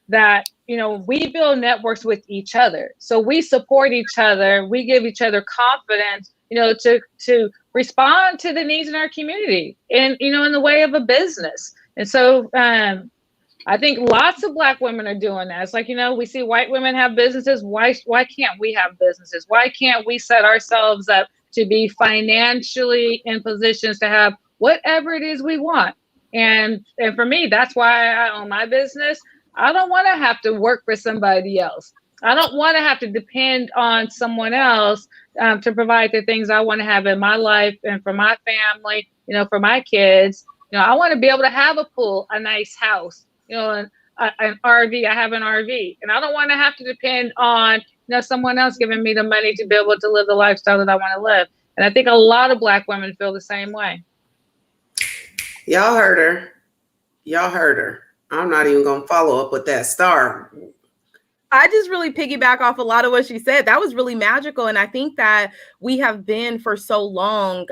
that, we build networks with each other. So we support each other. We give each other confidence, to respond to the needs in our community and, in the way of a business. And so I think lots of Black women are doing that. It's like, we see white women have businesses. Why can't we have businesses? Why can't we set ourselves up to be financially in positions to have whatever it is we want? And for me, that's why I own my business. I don't want to have to work for somebody else. I don't want to have to depend on someone else to provide the things I want to have in my life and for my family, for my kids. I want to be able to have a pool, a nice house, an RV. I have an RV, and I don't want to have to depend on, someone else giving me the money to be able to live the lifestyle that I want to live. And I think a lot of Black women feel the same way. Y'all heard her. Y'all heard her. I'm not even going to follow up with that star. I just really piggyback off a lot of what she said. That was really magical. And I think that we have been for so long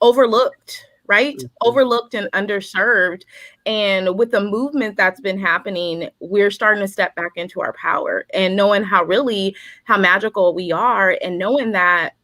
overlooked, right? Mm-hmm. Overlooked and underserved. And with the movement that's been happening, we're starting to step back into our power and knowing how magical we are, and knowing that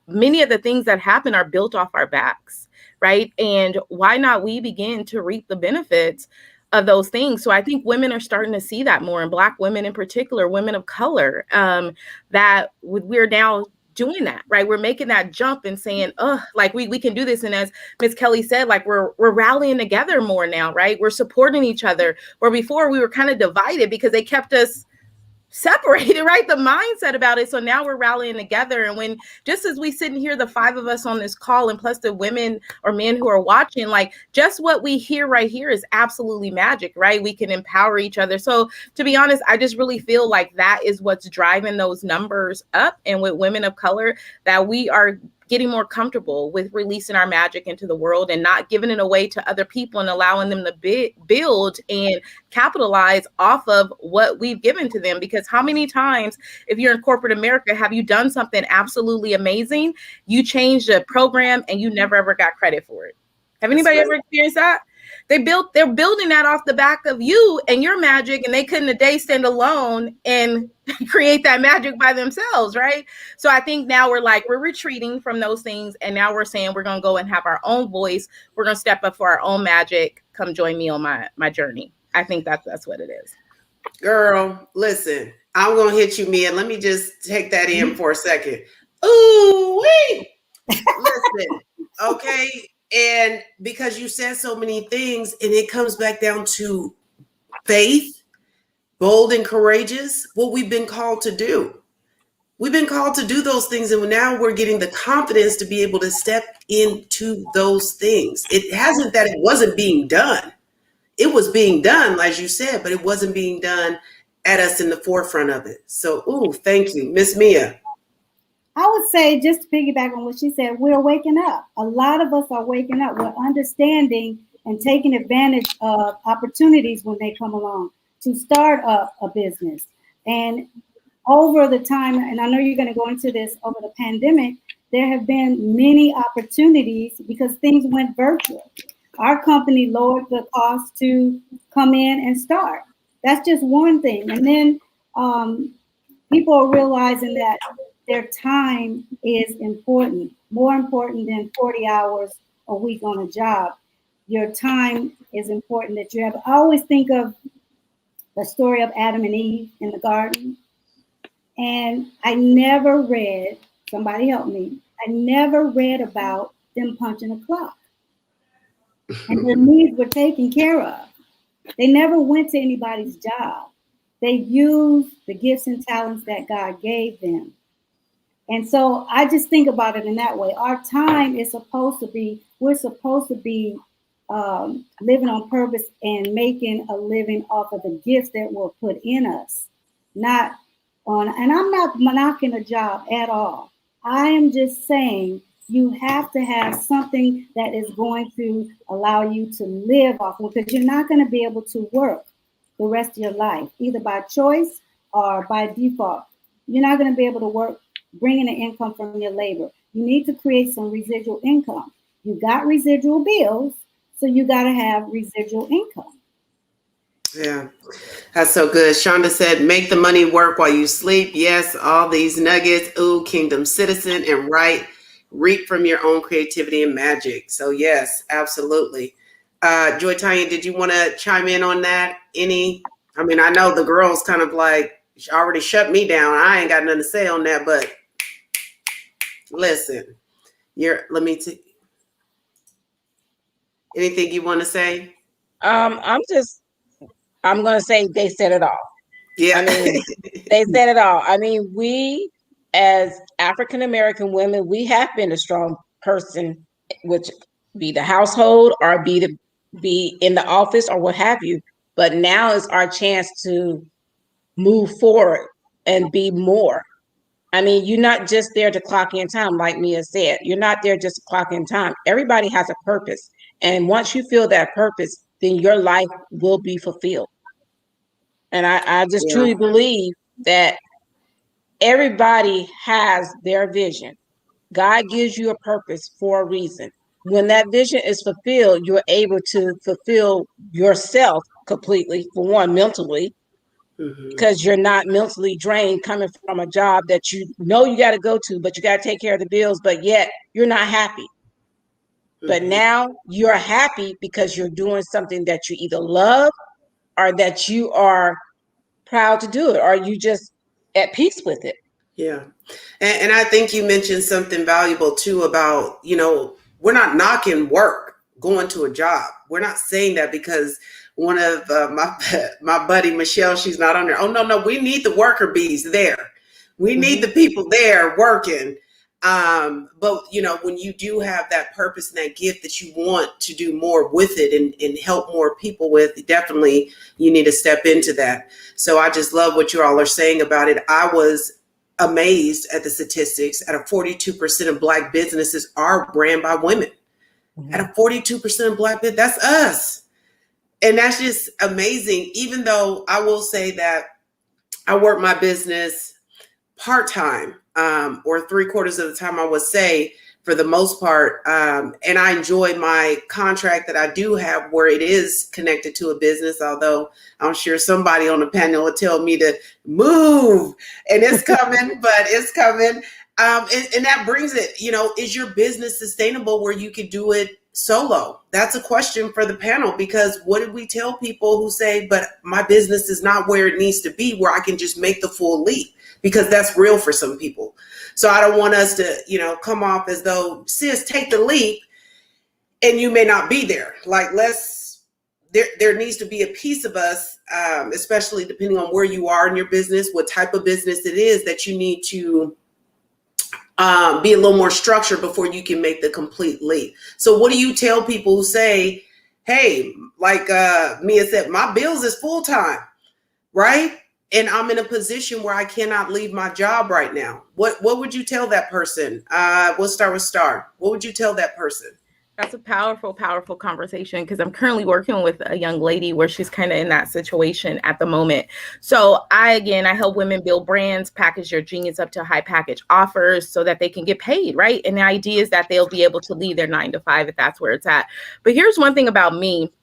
many of the things that happen are built off our backs, right? And why not we begin to reap the benefits of those things? So I think women are starting to see that more, and Black women in particular, women of color, that we're now doing that, right? We're making that jump and saying, oh, like we can do this. And as Ms. Kelly said, like we're rallying together more now, right? We're supporting each other, where before we were kind of divided because they kept us separated, right? The mindset about it. So now we're rallying together. And when, just as we sit and hear the five of us on this call, and plus the women or men who are watching, like just what we hear right here is absolutely magic, right? We can empower each other. So to be honest, I just really feel like that is what's driving those numbers up. And with women of color, that we are getting more comfortable with releasing our magic into the world and not giving it away to other people, and allowing them to build and capitalize off of what we've given to them. Because how many times, if you're in corporate America, have you done something absolutely amazing, you changed a program, and you never ever got credit for it? Have anybody ever experienced that? They're building that off the back of you and your magic, and they couldn't a day stand alone and create that magic by themselves, right? So I think now we're retreating from those things, and now we're saying we're going to go and have our own voice. We're going to step up for our own magic. Come join me on my journey. I think that's what it is. Girl, listen, I'm going to hit you, Mia. Let me just take that in for a second. Ooh, wee. Listen, okay. And because you said so many things, and it comes back down to faith, bold and courageous, what we've been called to do. We've been called to do those things, and now we're getting the confidence to be able to step into those things. It hasn't that it wasn't being done. It was being done, as you said, but it wasn't being done at us in the forefront of it. So, thank you. Miss Mia. I would say, just to piggyback on what she said, we're waking up. A lot of us are waking up. We're understanding and taking advantage of opportunities when they come along to start a business. And over the time, and I know you're going to go into this, over the pandemic, there have been many opportunities because things went virtual. Our company lowered the cost to come in and start. That's just one thing. And then people are realizing that their time is important, more important than 40 hours a week on a job. Your time is important that you have. I always think of the story of Adam and Eve in the garden. And I never read, somebody help me, I never read about them punching a clock. And their needs were taken care of. They never went to anybody's job. They used the gifts and talents that God gave them. And so I just think about it in that way. Our time is supposed to be, we're supposed to be living on purpose and making a living off of the gifts that were put in us. Not on, and I'm not knocking a job at all. I am just saying you have to have something that is going to allow you to live off of, because you're not going to be able to work the rest of your life, either by choice or by default. You're not going to be able to work bringing an income from your labor. You need to create some residual income. You got residual bills, so you got to have residual income. Yeah, that's so good. Shonda said, make the money work while you sleep. Yes, all these nuggets. Ooh, kingdom citizen and right. Reap from your own creativity and magic. So yes, absolutely. Joy Tanya, did you want to chime in on that? I mean, I know the girls kind of like already shut me down. I ain't got nothing to say on that, but listen, anything you want to say? I'm going to say they said it all. Yeah. I mean, they said it all. I mean, we as African-American women, we have been a strong person, which be the household or be in the office or what have you. But now is our chance to move forward and be more. I mean, you're not just there to clock in time, like Mia said. You're not there just to clock in time. Everybody has a purpose. And once you feel that purpose, then your life will be fulfilled. And I just truly believe that everybody has their vision. God gives you a purpose for a reason. When that vision is fulfilled, you're able to fulfill yourself completely, for one, mentally, because you're not mentally drained coming from a job that you know you got to go to, but you got to take care of the bills, but yet you're not happy. But now you're happy because you're doing something that you either love or that you are proud to do it, or you just at peace with it. Yeah. And I think you mentioned something valuable too about, we're not knocking work, going to a job. We're not saying that because one of my buddy, Michelle, she's not on there. Oh, no, we need the worker bees there. We need the people there working. But, when you do have that purpose and that gift that you want to do more with it and help more people with, definitely you need to step into that. So I just love what you all are saying about it. I was amazed at the statistics. At a 42% of Black businesses are ran by women. At a 42% of Black business, that's us. And that's just amazing. Even though I will say that I work my business part-time, or 3/4 of the time, I would say, for the most part. And I enjoy my contract that I do have where it is connected to a business, although I'm sure somebody on the panel will tell me to move, and it's coming, but it's coming. And that brings it, is your business sustainable where you could do it solo? That's a question for the panel, because what did we tell people who say, but my business is not where it needs to be, where I can just make the full leap? Because that's real for some people. So I don't want us to, come off as though, sis, take the leap and you may not be there. Like, let's there needs to be a piece of us, especially depending on where you are in your business, what type of business it is, that you need to be a little more structured before you can make the complete leap. So what do you tell people who say, hey, like Mia said, my bills is full time, right? And I'm in a position where I cannot leave my job right now. What would you tell that person? We'll start with Star. What would you tell that person? That's a powerful, powerful conversation, because I'm currently working with a young lady where she's kind of in that situation at the moment. So I help women build brands, package their genius up to high package offers so that they can get paid, right? And the idea is that they'll be able to leave their 9 to 5 if that's where it's at. But here's one thing about me.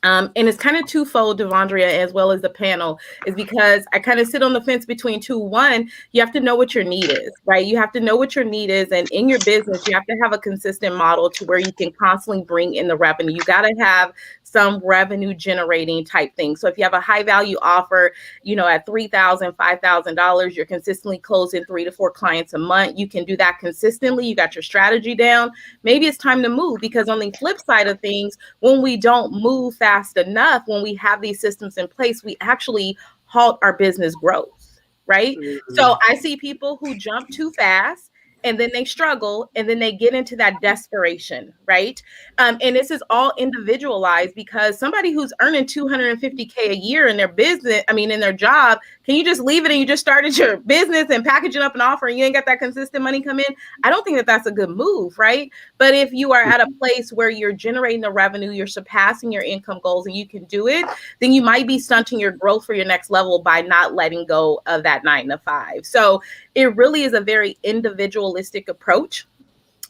And it's kind of twofold, Devondria, as well as the panel, is because I kind of sit on the fence between two. One, you have to know what your need is, right? You have to know what your need is. And in your business, you have to have a consistent model to where you can constantly bring in the revenue. You got to have some revenue generating type thing. So if you have a high value offer, at $3,000, $5,000, you're consistently closing 3 to 4 clients a month. You can do that consistently. You got your strategy down. Maybe it's time to move, because on the flip side of things, when we don't move fast enough, when we have these systems in place, we actually halt our business growth, right? Mm-hmm. So I see people who jump too fast, and then they struggle, and then they get into that desperation, right? And this is all individualized, because somebody who's earning $250K a year in their business, in their job, can you just leave it and you just started your business and packaging up an offer and you ain't got that consistent money come in? I don't think that that's a good move, right? But if you are at a place where you're generating the revenue, you're surpassing your income goals, and you can do it, then you might be stunting your growth for your next level by not letting go of that 9 to 5. So it really is a very individualistic approach.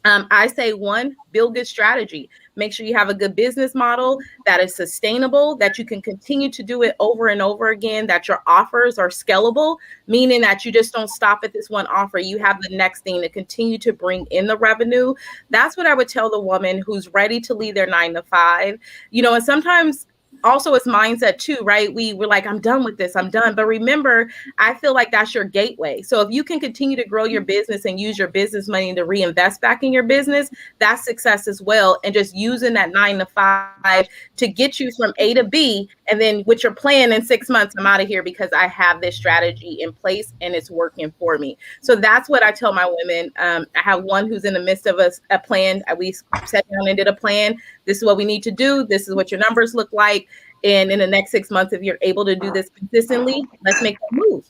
I say, one, build good strategy. Make sure you have a good business model that is sustainable, that you can continue to do it over and over again, that your offers are scalable, meaning that you just don't stop at this one offer. You have the next thing to continue to bring in the revenue. That's what I would tell the woman who's ready to leave their 9 to 5. And sometimes also it's mindset too, right? We're like, I'm done with this, I'm done. But remember, I feel like that's your gateway. So if you can continue to grow your business and use your business money to reinvest back in your business, that's success as well. And just using that 9 to 5 to get you from A to B. And then with your plan in 6 months, I'm out of here because I have this strategy in place and it's working for me. So that's what I tell my women. I have one who's in the midst of a plan. We sat down and did a plan. This is what we need to do. This is what your numbers look like. And in the next 6 months, if you're able to do this consistently, let's make that move.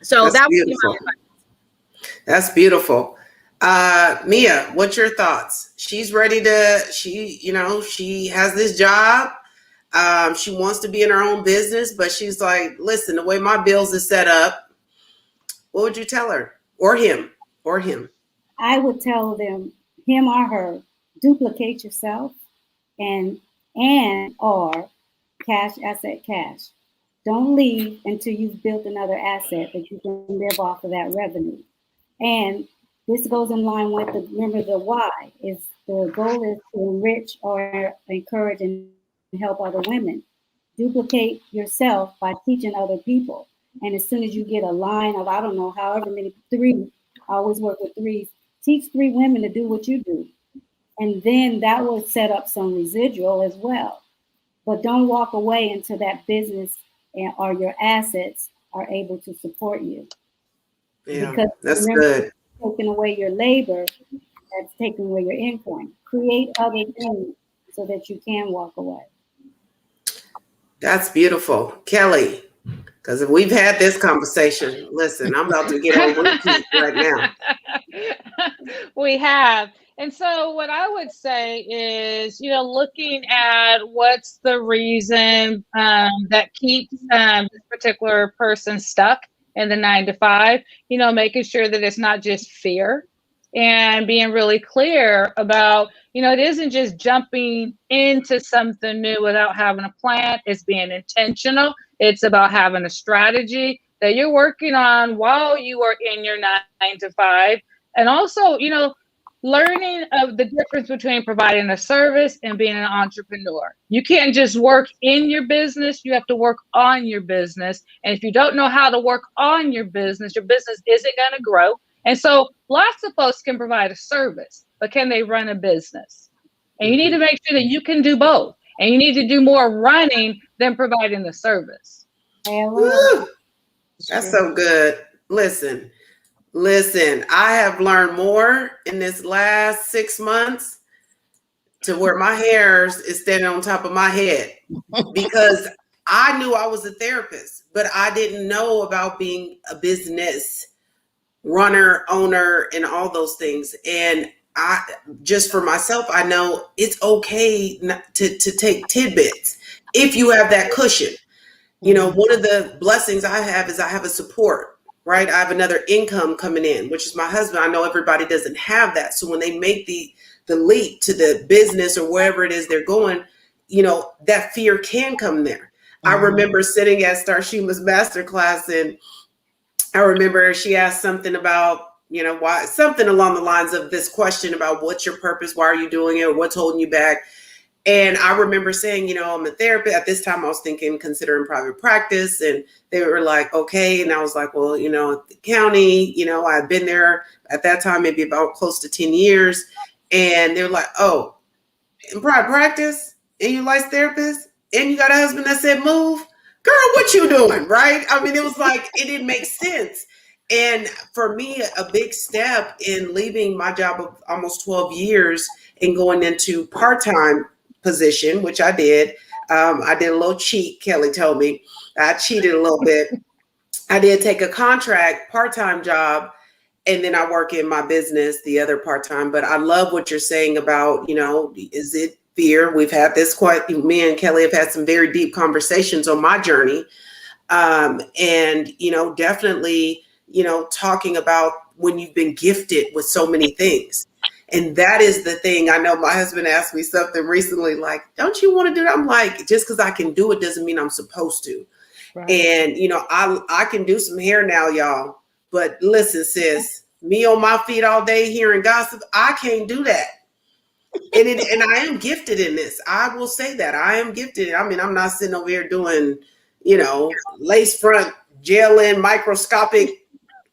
So that would be my advice. That's beautiful. Mia, what's your thoughts? She's ready she has this job. She wants to be in her own business, but she's like, listen, the way my bills is set up, what would you tell her? Or him? I would tell them, him or her, duplicate yourself and or cash, asset, cash. Don't leave until you've built another asset that you can live off of that revenue. And this goes in line with the why. Is the goal is to enrich or encourage and help other women. Duplicate yourself by teaching other people. And as soon as you get a line of, I don't know, however many, 3, I always work with 3, teach 3 women to do what you do. And then that will set up some residual as well. But don't walk away until that business or your assets are able to support you. Yeah, because that's good. Taking away your labor, that's taking away your income. Create other things so that you can walk away. That's beautiful. Kelly, because if we've had this conversation, listen, I'm about to get on repeat right now. We have. And so what I would say is, looking at what's the reason that keeps this particular person stuck in the 9 to 5, making sure that it's not just fear, and being really clear about, it isn't just jumping into something new without having a plan. It's being intentional. It's about having a strategy that you're working on while you are in your 9 to 5. And also, learning of the difference between providing a service and being an entrepreneur. You can't just work in your business. You have to work on your business. And if you don't know how to work on your business isn't going to grow. And so lots of folks can provide a service, but can they run a business? And you need to make sure that you can do both. And you need to do more running than providing the service. Woo! That's so good. Listen, I have learned more in this last 6 months to where my hairs is standing on top of my head, because I knew I was a therapist, but I didn't know about being a business runner, owner, and all those things. And I just for myself, I know it's okay to take tidbits if you have that cushion. You know, one of the blessings I have is I have a support, right? I have another income coming in, which is my husband. I know everybody doesn't have that. So when they make the leap to the business or wherever it is they're going, you know, that fear can come there. I remember sitting at Star Shuma's masterclass, and I remember she asked something about, you know, why, something along the lines of this question about what's your purpose? Why are you doing it? Or what's holding you back? And I remember saying, you know, I'm a therapist. At this time, I was considering private practice. And they were like, okay. And I was like, well, you know, the county, you know, I've been there at that time, maybe about close to 10 years. And they were like, oh, in private practice, and you licensed therapist, and you got a husband that said move? Girl, what you doing, right? I mean, it was like, it didn't make sense. And for me, a big step in leaving my job of almost 12 years and going into part-time position, which I did. I did a little cheat, Kelly told me. I cheated a little bit. I did take a contract part-time job, and then I work in my business, the other part-time. But I love what you're saying about, you know, is it fear? We've had this me and Kelly have had some very deep conversations on my journey. And, you know, definitely, you know, talking about when you've been gifted with so many things. And that is the thing. I know my husband asked me something recently, like, don't you want to do that? I'm like, just because I can do it doesn't mean I'm supposed to. Right. And, you know, I can do some hair now, y'all. But listen, sis, me on my feet all day hearing gossip, I can't do that. And I am gifted in this. I will say that I am gifted. I mean, I'm not sitting over here doing, you know, lace front, gel in, microscopic,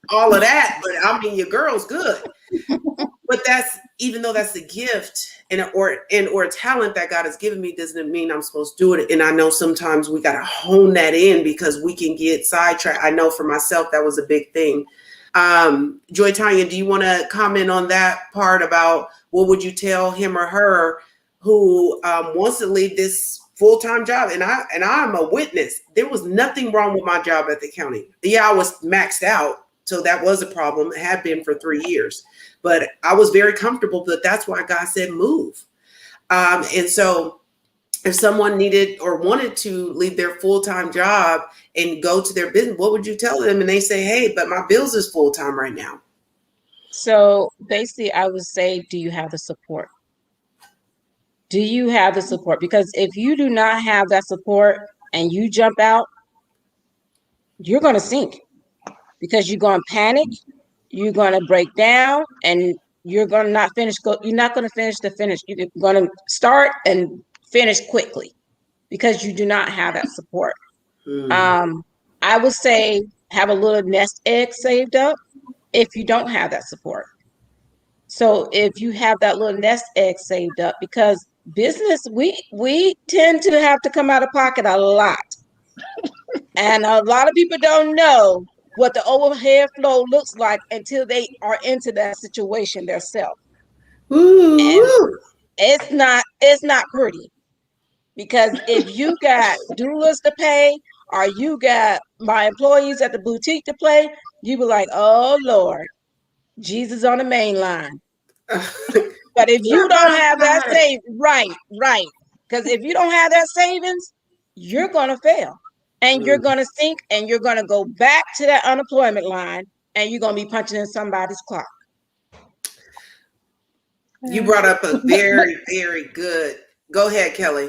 all of that. But I mean, your girl's good. But that's, even though that's a gift or a talent that God has given me, doesn't mean I'm supposed to do it. And I know sometimes we got to hone that in because we can get sidetracked. I know for myself, that was a big thing. Joy Tanya, do you want to comment on that part about what would you tell him or her who wants to leave this full-time job? And I'm a witness. There was nothing wrong with my job at the county. Yeah, I was maxed out. So that was a problem. It had been for 3 years. But I was very comfortable, but that's why God said move. And so if someone needed or wanted to leave their full-time job and go to their business, what would you tell them? And they say, hey, but my bills is full-time right now. So basically, I would say, do you have the support? Do you have the support? Because if you do not have that support and you jump out, you're going to sink because you're going to panic. You're going to break down and you're going to not finish. You're not going to finish the finish. You're going to start and finish quickly because you do not have that support. I would say have a little nest egg saved up if you don't have that support. So if you have that little nest egg saved up, because business, we tend to have to come out of pocket a lot. And a lot of people don't know what the overhead flow looks like until they are into that situation themselves. It's not pretty, because if you got doulas to pay or you got my employees at the boutique to pay, you be like, oh Lord, Jesus on the main line. But if you don't have that right, because if you don't have that savings, you're gonna fail. And you're going to sink and you're going to go back to that unemployment line and you're going to be punching in somebody's clock. You brought up a very, very good. Go ahead, Kelly.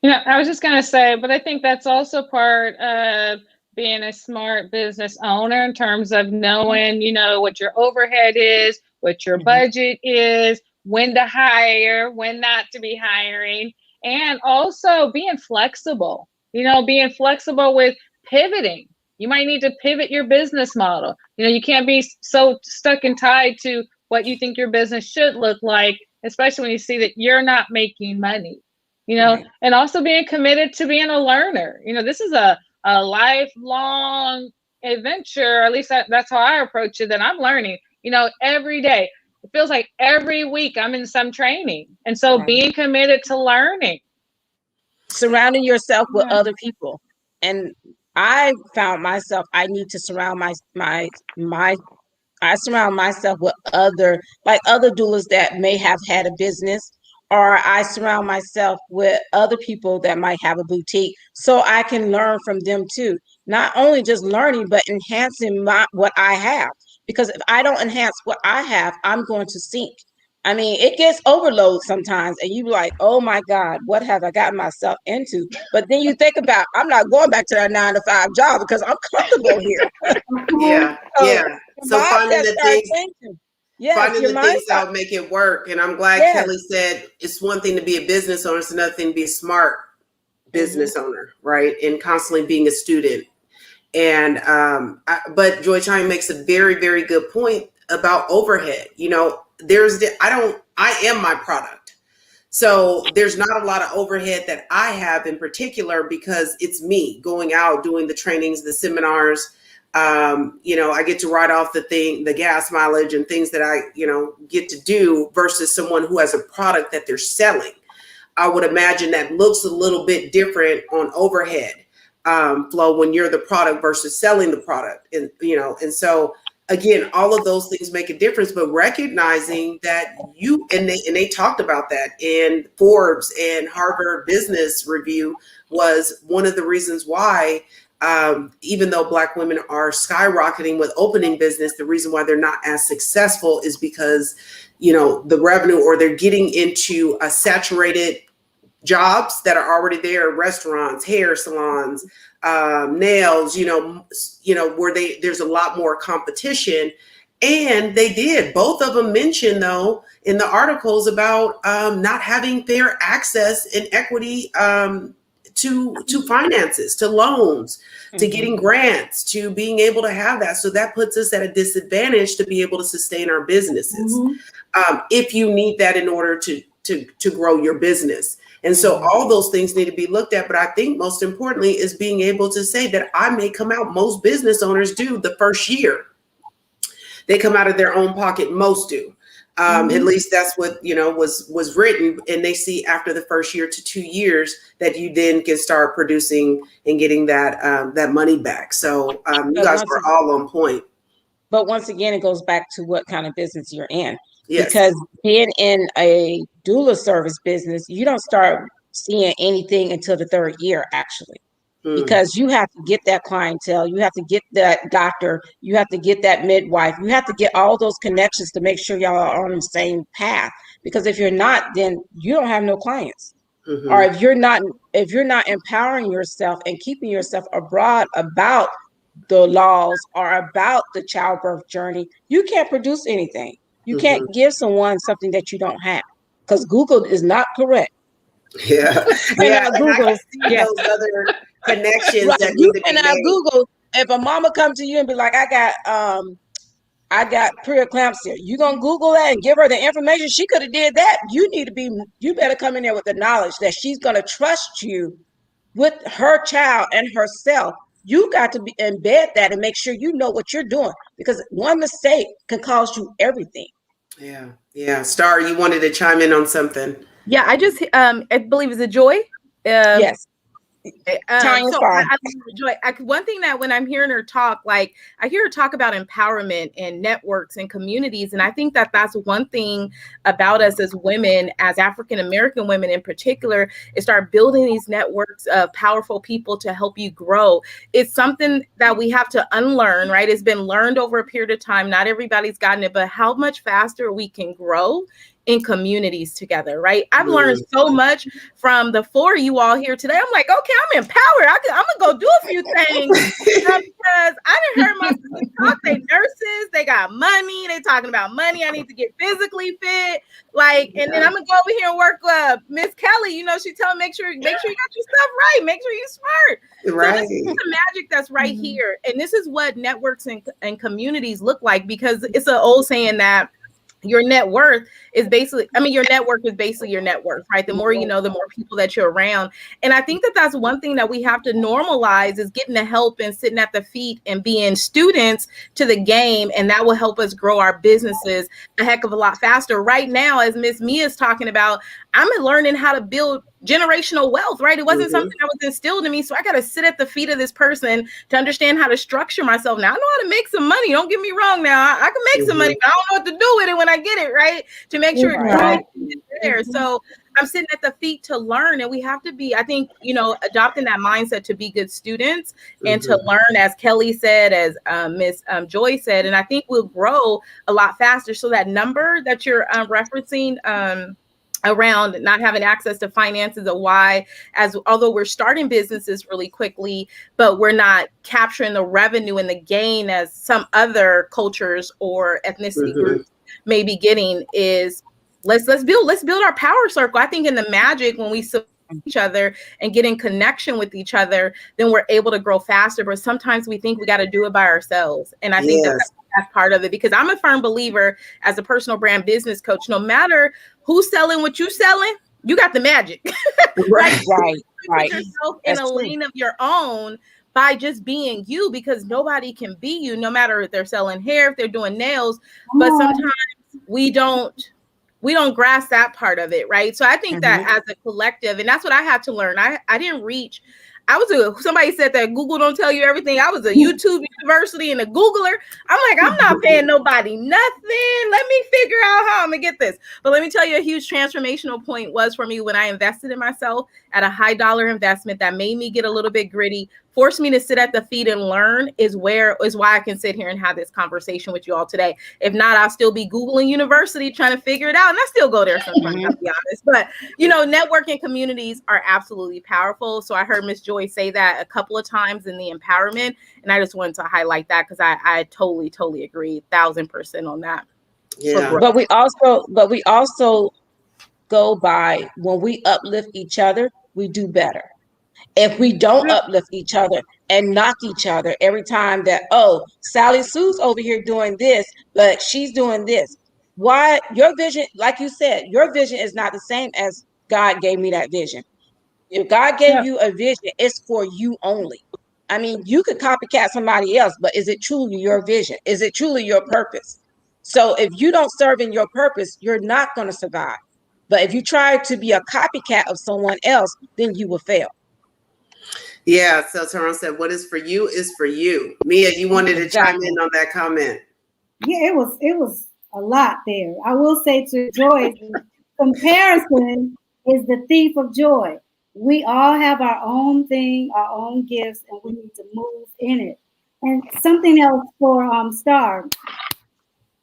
You know, I was just going to say, but I think that's also part of being a smart business owner in terms of knowing, you know, what your overhead is, what your budget is, when to hire, when not to be hiring, and also being flexible. You know, being flexible with pivoting. You might need to pivot your business model. You know, you can't be so stuck and tied to what you think your business should look like, especially when you see that you're not making money. you know, Right. and also being committed to being a learner. You know, this is a lifelong adventure, or at least that's how I approach it, that I'm learning, you know, every day. It feels like every week I'm in some training. And so Right. being committed to learning. Surrounding yourself with other people. And I found myself, I need to surround I surround myself with other doulas that may have had a business, or I surround myself with other people that might have a boutique, so I can learn from them too. Not only just learning, but enhancing what I have. Because if I don't enhance what I have, I'm going to sink. I mean, it gets overload sometimes, and you be like, oh my God, what have I gotten myself into? But then you think about, I'm not going back to that 9-to-5 job because I'm comfortable here. Yeah. So Yeah. So your finding mindset the starts things, changing. Yes, finding your the things mindset. that would make it work. And I'm glad Yes. Kelly said it's one thing to be a business owner, it's another thing to be a smart business owner, right? And constantly being a student. And but Joy Chime makes a very, very good point about overhead. You know, I am my product. So there's not a lot of overhead that I have in particular because it's me going out, doing the trainings, the seminars. You know, I get to write off the gas mileage and things that I, you know, get to do versus someone who has a product that they're selling. I would imagine that looks a little bit different on overhead flow when you're the product versus selling the product. And, you know, and so again, all of those things make a difference, but recognizing that they talked about that in Forbes and Harvard Business Review was one of the reasons why, even though Black women are skyrocketing with opening business, the reason why they're not as successful is because, you know, the revenue, or they're getting into a saturated jobs that are already there, restaurants, hair salons, nails, where there's a lot more competition. And both of them mentioned though in the articles about not having fair access and equity to finances, to loans, to getting grants, to being able to have that. So that puts us at a disadvantage to be able to sustain our businesses. If you need that in order to grow your business. And so all those things need to be looked at. But I think most importantly is being able to say that I may come out, most business owners do the first year. They come out of their own pocket, most do. At least that's what, was written. And they see after the first year to 2 years that you then can start producing and getting that money back. So you guys were all on point. But once again, it goes back to what kind of business you're in. Yes. Because being in a doula service business, you don't start seeing anything until the 3rd year, actually. Because you have to get that clientele, you have to get that doctor, you have to get that midwife, you have to get all those connections to make sure y'all are on the same path. Because if you're not, then you don't have no clients. Or if you're not empowering yourself and keeping yourself abroad about the laws or about the childbirth journey, you can't produce anything. You can't give someone something that you don't have, because Google is not correct. Yeah. Yeah. Google. Those other connections Right. that You need to be cannot made. Google. If a mama come to you and be like, I got preeclampsia, you gonna Google that and give her the information? She could have did that. You better come in there with the knowledge that she's gonna trust you with her child and herself. You got to embed that and make sure you know what you're doing, because one mistake can cost you everything. Yeah. Yeah. Star, you wanted to chime in on something. Yeah, I just I believe it's a Joy. Yes. So one thing that when I'm hearing her talk, like I hear her talk about empowerment and networks and communities. And I think that that's one thing about us as women, as African-American women in particular, is start building these networks of powerful people to help you grow. It's something that we have to unlearn, right? It's been learned over a period of time. Not everybody's gotten it, but how much faster we can grow in communities together, right? I've learned so much from the 4 of you all here today. I'm like, okay, I'm empowered. I'm gonna go do a few things because I didn't hear my sister talk. They nurses, they got money. They talking about money. I need to get physically fit, and then I'm gonna go over here and work. Miss Kelly, she tell me make sure you got your stuff right. Make sure you're smart. Right. So this is the magic that's right here, and this is what networks and communities look like, because it's an old saying that your net worth is basically, I mean, your network is basically your net worth, right? The more you know, the more people that you're around. And I think that that's one thing that we have to normalize is getting the help and sitting at the feet and being students to the game. And that will help us grow our businesses a heck of a lot faster. Right now, as Miss Mia is talking about, I'm learning how to build generational wealth, right? It wasn't something that was instilled in me. So I got to sit at the feet of this person to understand how to structure myself. Now I know how to make some money. Don't get me wrong. Now I can make some money, but I don't know what to do with it when I get it, right? To make sure it's there. So I'm sitting at the feet to learn. And we have to be, I think, adopting that mindset to be good students and to learn, as Kelly said, as Miss Joy said. And I think we'll grow a lot faster. So that number that you're referencing, around not having access to finances, or why, as although we're starting businesses really quickly, but we're not capturing the revenue and the gain as some other cultures or ethnicity groups may be getting, is let's build our power circle. I think in the magic, when we support each other and get in connection with each other, then we're able to grow faster. But sometimes we think we got to do it by ourselves. And I think that's part of it, because I'm a firm believer as a personal brand business coach, no matter who's selling what you selling, you got the magic. Right. Put yourself in a lane of your own by just being you, because nobody can be you, no matter if they're selling hair, if they're doing nails. But sometimes we don't grasp that part of it, right? So I think that as a collective, and that's what I had to learn. I didn't reach. Somebody said that Google don't tell you everything. I was a YouTube university and a Googler. I'm like, I'm not paying nobody nothing. Let me figure out how I'm gonna get this. But let me tell you, a huge transformational point was for me when I invested in myself at a high dollar investment that made me get a little bit gritty, forced me to sit at the feet and learn, is why I can sit here and have this conversation with you all today. If not, I'll still be Googling university trying to figure it out. And I still go there sometimes, I'll be honest. But, networking communities are absolutely powerful. So I heard Miss Joy say that a couple of times in the empowerment. And I just wanted to highlight that, because I totally agree 1,000% on that. Yeah. But we also go by, when we uplift each other, we do better. If we don't uplift each other and knock each other every time that, oh, Sally Sue's over here doing this, but she's doing this. Why? Your vision, like you said, your vision is not the same as God gave me that vision. If God gave you a vision, it's for you only. I mean, you could copycat somebody else, but is it truly your vision? Is it truly your purpose? So if you don't serve in your purpose, you're not going to survive. But if you try to be a copycat of someone else, then you will fail. Yeah. So Tyrone said, what is for you is for you. Mia, you wanted to chime in on that comment. Yeah, it was a lot there. I will say to Joy, comparison is the thief of joy. We all have our own thing, our own gifts, and we need to move in it. And something else for Star,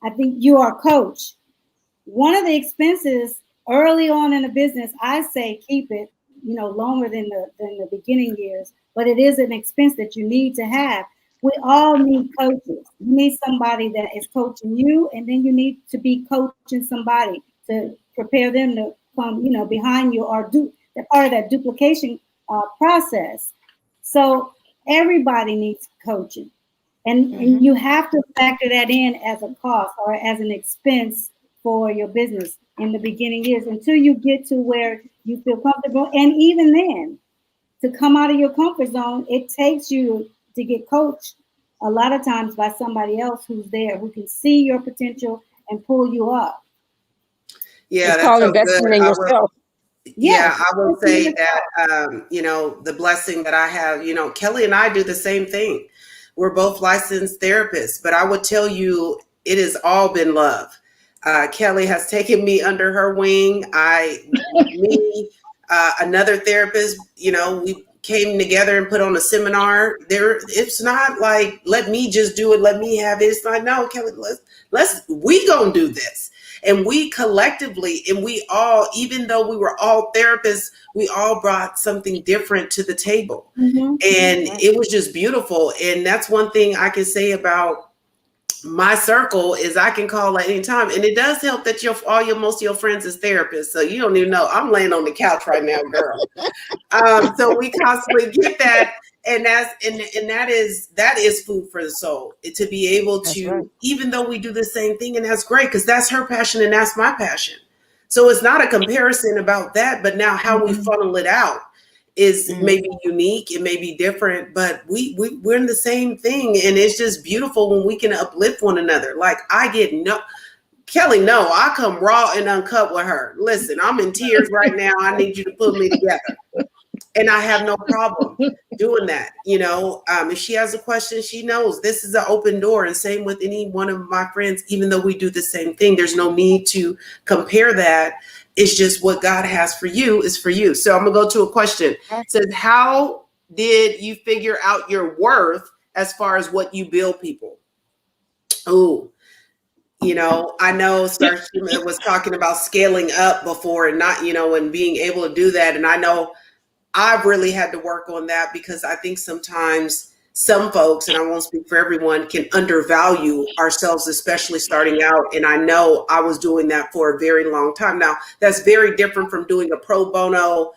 I think you are a coach. One of the expenses early on in the business, I say keep it, longer than the beginning years, but it is an expense that you need to have. We all need coaches. You need somebody that is coaching you, and then you need to be coaching somebody to prepare them to come, behind you, or do the part of that duplication process. So everybody needs coaching, and you have to factor that in as a cost or as an expense for your business in the beginning years, until you get to where you feel comfortable. And even then, to come out of your comfort zone, it takes you to get coached a lot of times by somebody else who's there, who can see your potential and pull you up. Yeah, it's called investment in yourself. Yeah, I will say that, the blessing that I have, Kelly and I do the same thing. We're both licensed therapists, but I would tell you, it has all been love. Kelly has taken me under her wing. Another therapist, we came together and put on a seminar. It's not like, let me just do it, let me have it. It's like, no, Kelly, we gonna do this. And we collectively, and we all, even though we were all therapists, we all brought something different to the table. And it was just beautiful. And that's one thing I can say about my circle is I can call at any time, and it does help that most of your friends is therapists, so you don't even know I'm laying on the couch right now, girl. So we constantly get that, and that is food for the soul, to be able to, right. even though we do the same thing, and that's great because that's her passion and that's my passion. So it's not a comparison about that, but now how we funnel it out is maybe unique, it may be different, but we're in the same thing, and it's just beautiful when we can uplift one another. Like Kelly, no, I come raw and uncut with her. Listen, I'm in tears right now. I need you to put me together. And I have no problem doing that. If she has a question, she knows this is an open door. And same with any one of my friends, even though we do the same thing, there's no need to compare that. It's just what God has for you is for you. So I'm going to go to a question. It says, how did you figure out your worth as far as what you bill people? Oh, I know Sir was talking about scaling up before and not, and being able to do that. And I know I've really had to work on that because I think sometimes some folks, and I won't speak for everyone, can undervalue ourselves, especially starting out. And I know I was doing that for a very long time. Now, that's very different from doing a pro bono,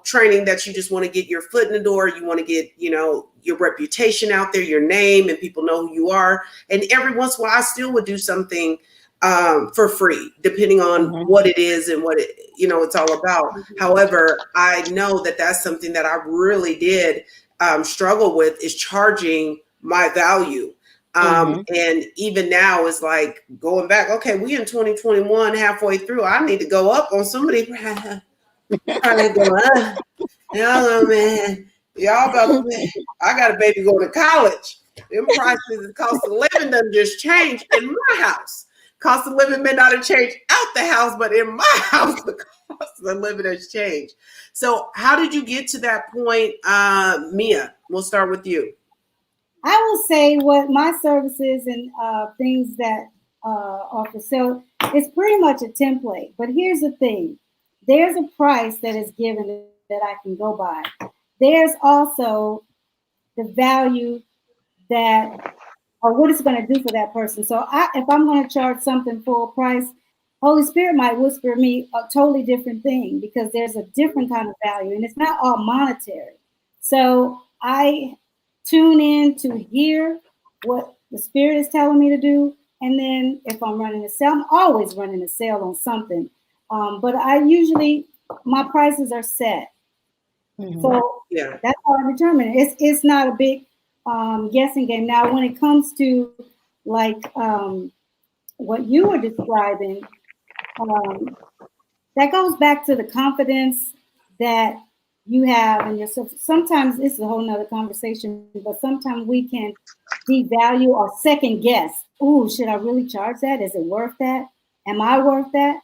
training that you just want to get your foot in the door. You want to get, your reputation out there, your name, and people know who you are. And every once in a while, I still would do something for free, depending on what it is and what it's all about. However, I know that that's something that I really did struggle with, is charging my value. And even now it's like going back, okay, we in 2021, halfway through, I need to go up on somebody. Probably go, man, y'all about to, I got a baby going to college. Them prices, the cost of living doesn't just change in my house. Cost of living may not have changed out the house, but in my house, the cost of living has changed. So how did you get to that point? Mia, we'll start with you. I will say what my services and things that are for sale, it's pretty much a template. But here's the thing. There's a price that is given that I can go by. There's also the value that, or what it's going to do for that person. So if I'm going to charge something full price, Holy Spirit might whisper me a totally different thing because there's a different kind of value and it's not all monetary. So I tune in to hear what the Spirit is telling me to do. And then if I'm running a sale, I'm always running a sale on something. But I usually, my prices are set. So that's how I determine it. It's not a big guessing game. Now, when it comes to like what you were describing, that goes back to the confidence that you have in yourself. Sometimes this is a whole nother conversation, but sometimes we can devalue or second guess. Ooh, should I really charge that? Is it worth that? Am I worth that?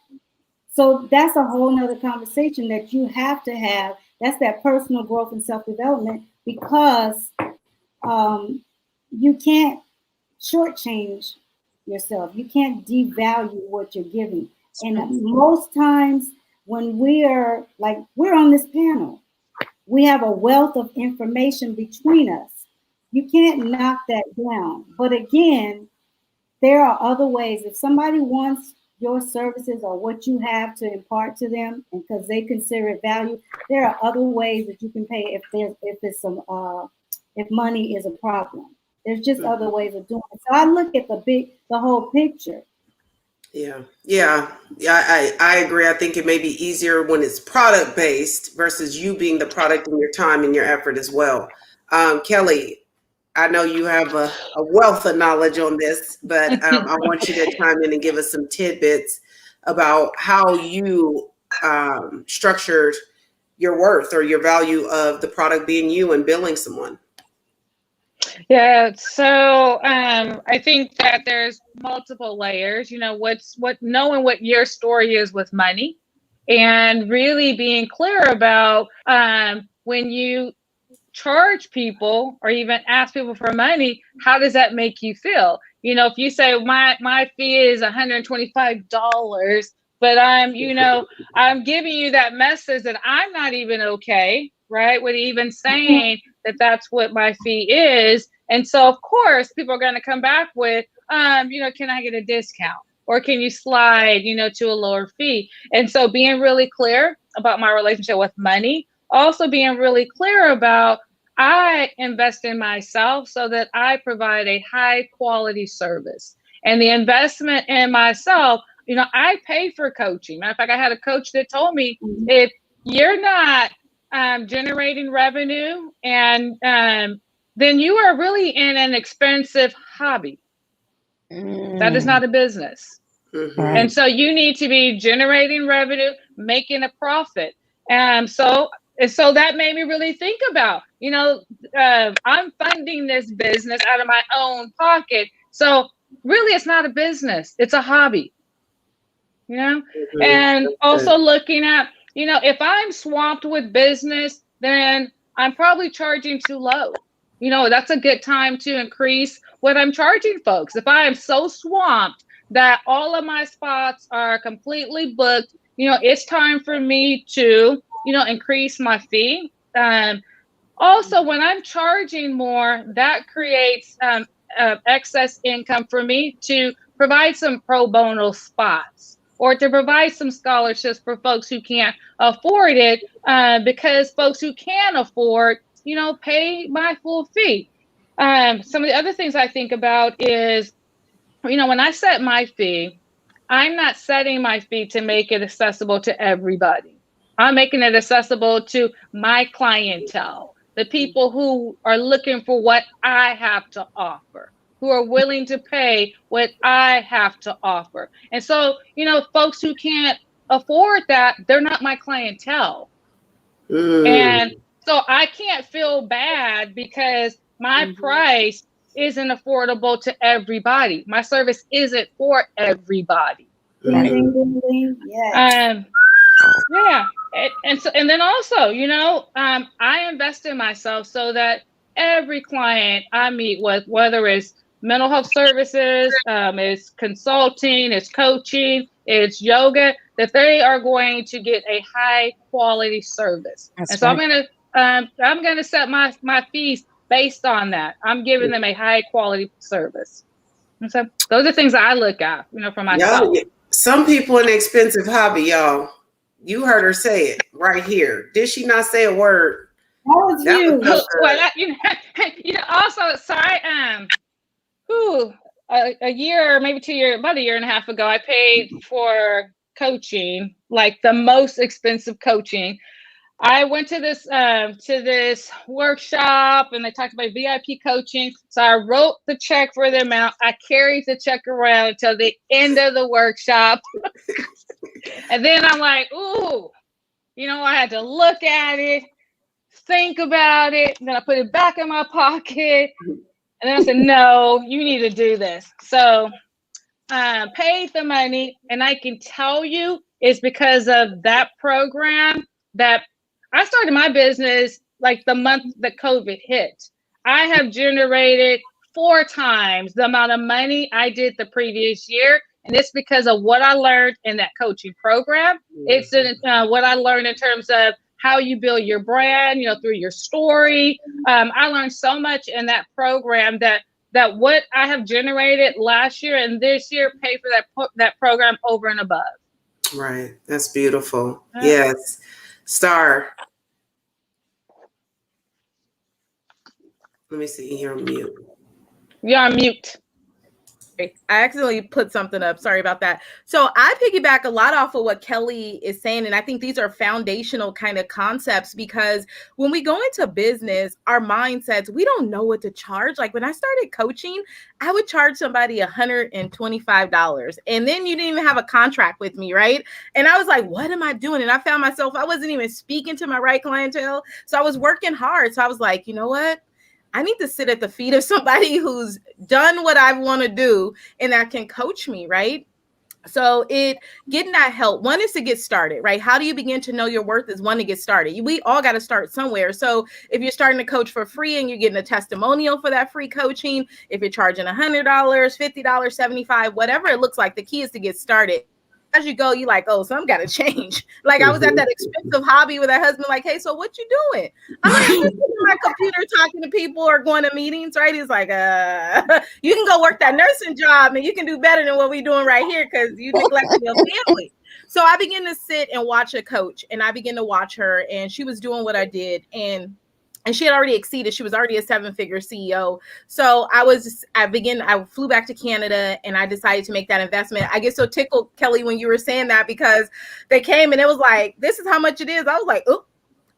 So that's a whole nother conversation that you have to have. That's that personal growth and self-development, because you can't shortchange yourself. You can't devalue what you're giving. And most times when we're on this panel, we have a wealth of information between us. You can't knock that down. But again, there are other ways. If somebody wants your services or what you have to impart to them, and because they consider it value, there are other ways that you can pay if money is a problem. There's just other ways of doing it. So I look at the whole picture. Yeah, I agree. I think it may be easier when it's product based versus you being the product in your time and your effort as well. Kelly, I know you have a wealth of knowledge on this, but I want you to chime in and give us some tidbits about how you structured your worth or your value of the product being you and billing someone. Yeah, so I think that there's multiple layers. Knowing what your story is with money, and really being clear about when you charge people or even ask people for money, how does that make you feel? If you say my fee is $125, but I'm giving you that message that I'm not even okay, right, with even saying that that's what my fee is. And so of course people are going to come back with, can I get a discount? Or can you slide, to a lower fee? And so being really clear about my relationship with money, also being really clear about I invest in myself so that I provide a high quality service. And the investment in myself, I pay for coaching. Matter of fact, I had a coach that told me, if you're not generating revenue, and then you are really in an expensive hobby. That is not a business. Mm-hmm. And so you need to be generating revenue, making a profit. So that made me really think about, I'm funding this business out of my own pocket. So really, it's not a business. It's a hobby, Mm-hmm. and also looking at, if I'm swamped with business, then I'm probably charging too low. That's a good time to increase what I'm charging folks. If I am so swamped that all of my spots are completely booked, it's time for me to, increase my fee. Also, when I'm charging more, that creates excess income for me to provide some pro bono spots or to provide some scholarships for folks who can't afford it, because folks who can afford, pay my full fee. Some of the other things I think about is, when I set my fee, I'm not setting my fee to make it accessible to everybody. I'm making it accessible to my clientele, the people who are looking for what I have to offer, who are willing to pay what I have to offer. And so, folks who can't afford that, they're not my clientele. And so I can't feel bad because my price isn't affordable to everybody. My service isn't for everybody. Ding, ding, ding, ding. Yes. Yeah. And then also, I invest in myself so that every client I meet with, whether it's mental health services, it's consulting, it's coaching, it's yoga, that they are going to get a high quality service. That's and so right. I'm gonna set my fees based on that. I'm giving them a high quality service. And so those are things that I look at, for myself. Some people in expensive hobby, y'all. You heard her say it right here. Did she not say a word? That was you. Well, also, sorry, a year, maybe 2 years, about a year and a half ago, I paid for coaching, like the most expensive coaching. I went to this workshop and they talked about VIP coaching. So I wrote the check for the amount. I carried the check around until the end of the workshop. And then I'm like, ooh, I had to look at it, think about it. And then I put it back in my pocket. And then I said, no, you need to do this. So paid the money. And I can tell you it's because of that program that I started my business like the month that COVID hit. I have generated 4 times the amount of money I did the previous year. And it's because of what I learned in that coaching program. It's what I learned in terms of how you build your brand, through your story. I learned so much in that program that what I have generated last year and this year pay for that program over and above. Right. That's beautiful. Yes. Star. Let me see. You're on mute. You're on mute. I accidentally put something up. Sorry about that. So I piggyback a lot off of what Kelly is saying. And I think these are foundational kind of concepts because when we go into business, our mindsets, we don't know what to charge. Like when I started coaching, I would charge somebody $125. And then you didn't even have a contract with me, right? And I was like, what am I doing? And I found myself, I wasn't even speaking to my right clientele. So I was working hard. So I was like, you know what? I need to sit at the feet of somebody who's done what I want to do and that can coach me, right? So getting that help, one is to get started, right? How do you begin to know your worth is one to get started. We all got to start somewhere. So if you're starting to coach for free and you're getting a testimonial for that free coaching, if you're charging $100, $50, $75, whatever it looks like, the key is to get started. as you go, you like, oh, something got to change. Like I was at that expensive hobby with a husband, like, hey, so what you doing? I'm like, I'm just sitting on my computer talking to people or going to meetings, right? He's like, you can go work that nursing job and you can do better than what we're doing right here because you neglected your family. So I began to sit and watch a coach, and I began to watch her, and she was doing what I did, and she had already exceeded. She was already a 7-figure CEO. So I flew back to Canada, and I decided to make that investment. I get so tickled, Kelly, when you were saying that, because they came and it was like, this is how much it is. I was like, oh,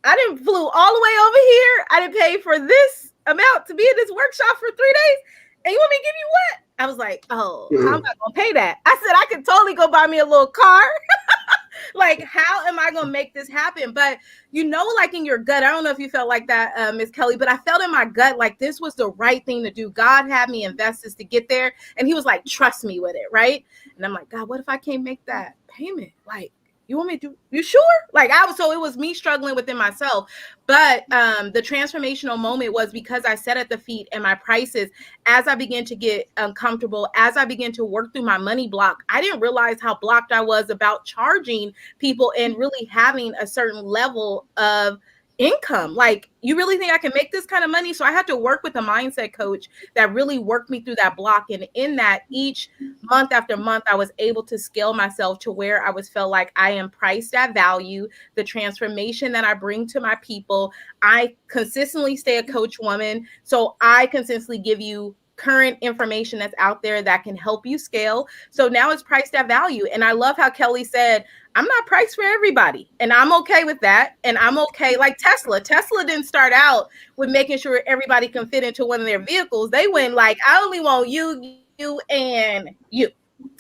I didn't flew all the way over here. I didn't pay for this amount to be in this workshop for 3 days. And you want me to give you what? I was like, oh, how am I going to pay that? I said, I could totally go buy me a little car. Like, how am I going to make this happen? But, like in your gut, I don't know if you felt like that, Miss Kelly, but I felt in my gut like this was the right thing to do. God had me invest this to get there. And he was like, trust me with it, right? And I'm like, God, what if I can't make that payment? Like, you want me to do, you sure? Like so it was me struggling within myself. But the transformational moment was because I sat at the feet and my prices, as I began to get uncomfortable, as I began to work through my money block, I didn't realize how blocked I was about charging people and really having a certain level of income. Like, you really think I can make this kind of money? So I had to work with a mindset coach that really worked me through that block. And in that, each month after month, I was able to scale myself to where I felt like I am priced at value, the transformation that I bring to my people. I consistently stay a coach woman. So I consistently give you current information that's out there that can help you scale. So now it's priced at value. And I love how Kelly said, I'm not priced for everybody. And I'm okay with that. And I'm okay. Like Tesla didn't start out with making sure everybody can fit into one of their vehicles. They went like, I only want you, and you.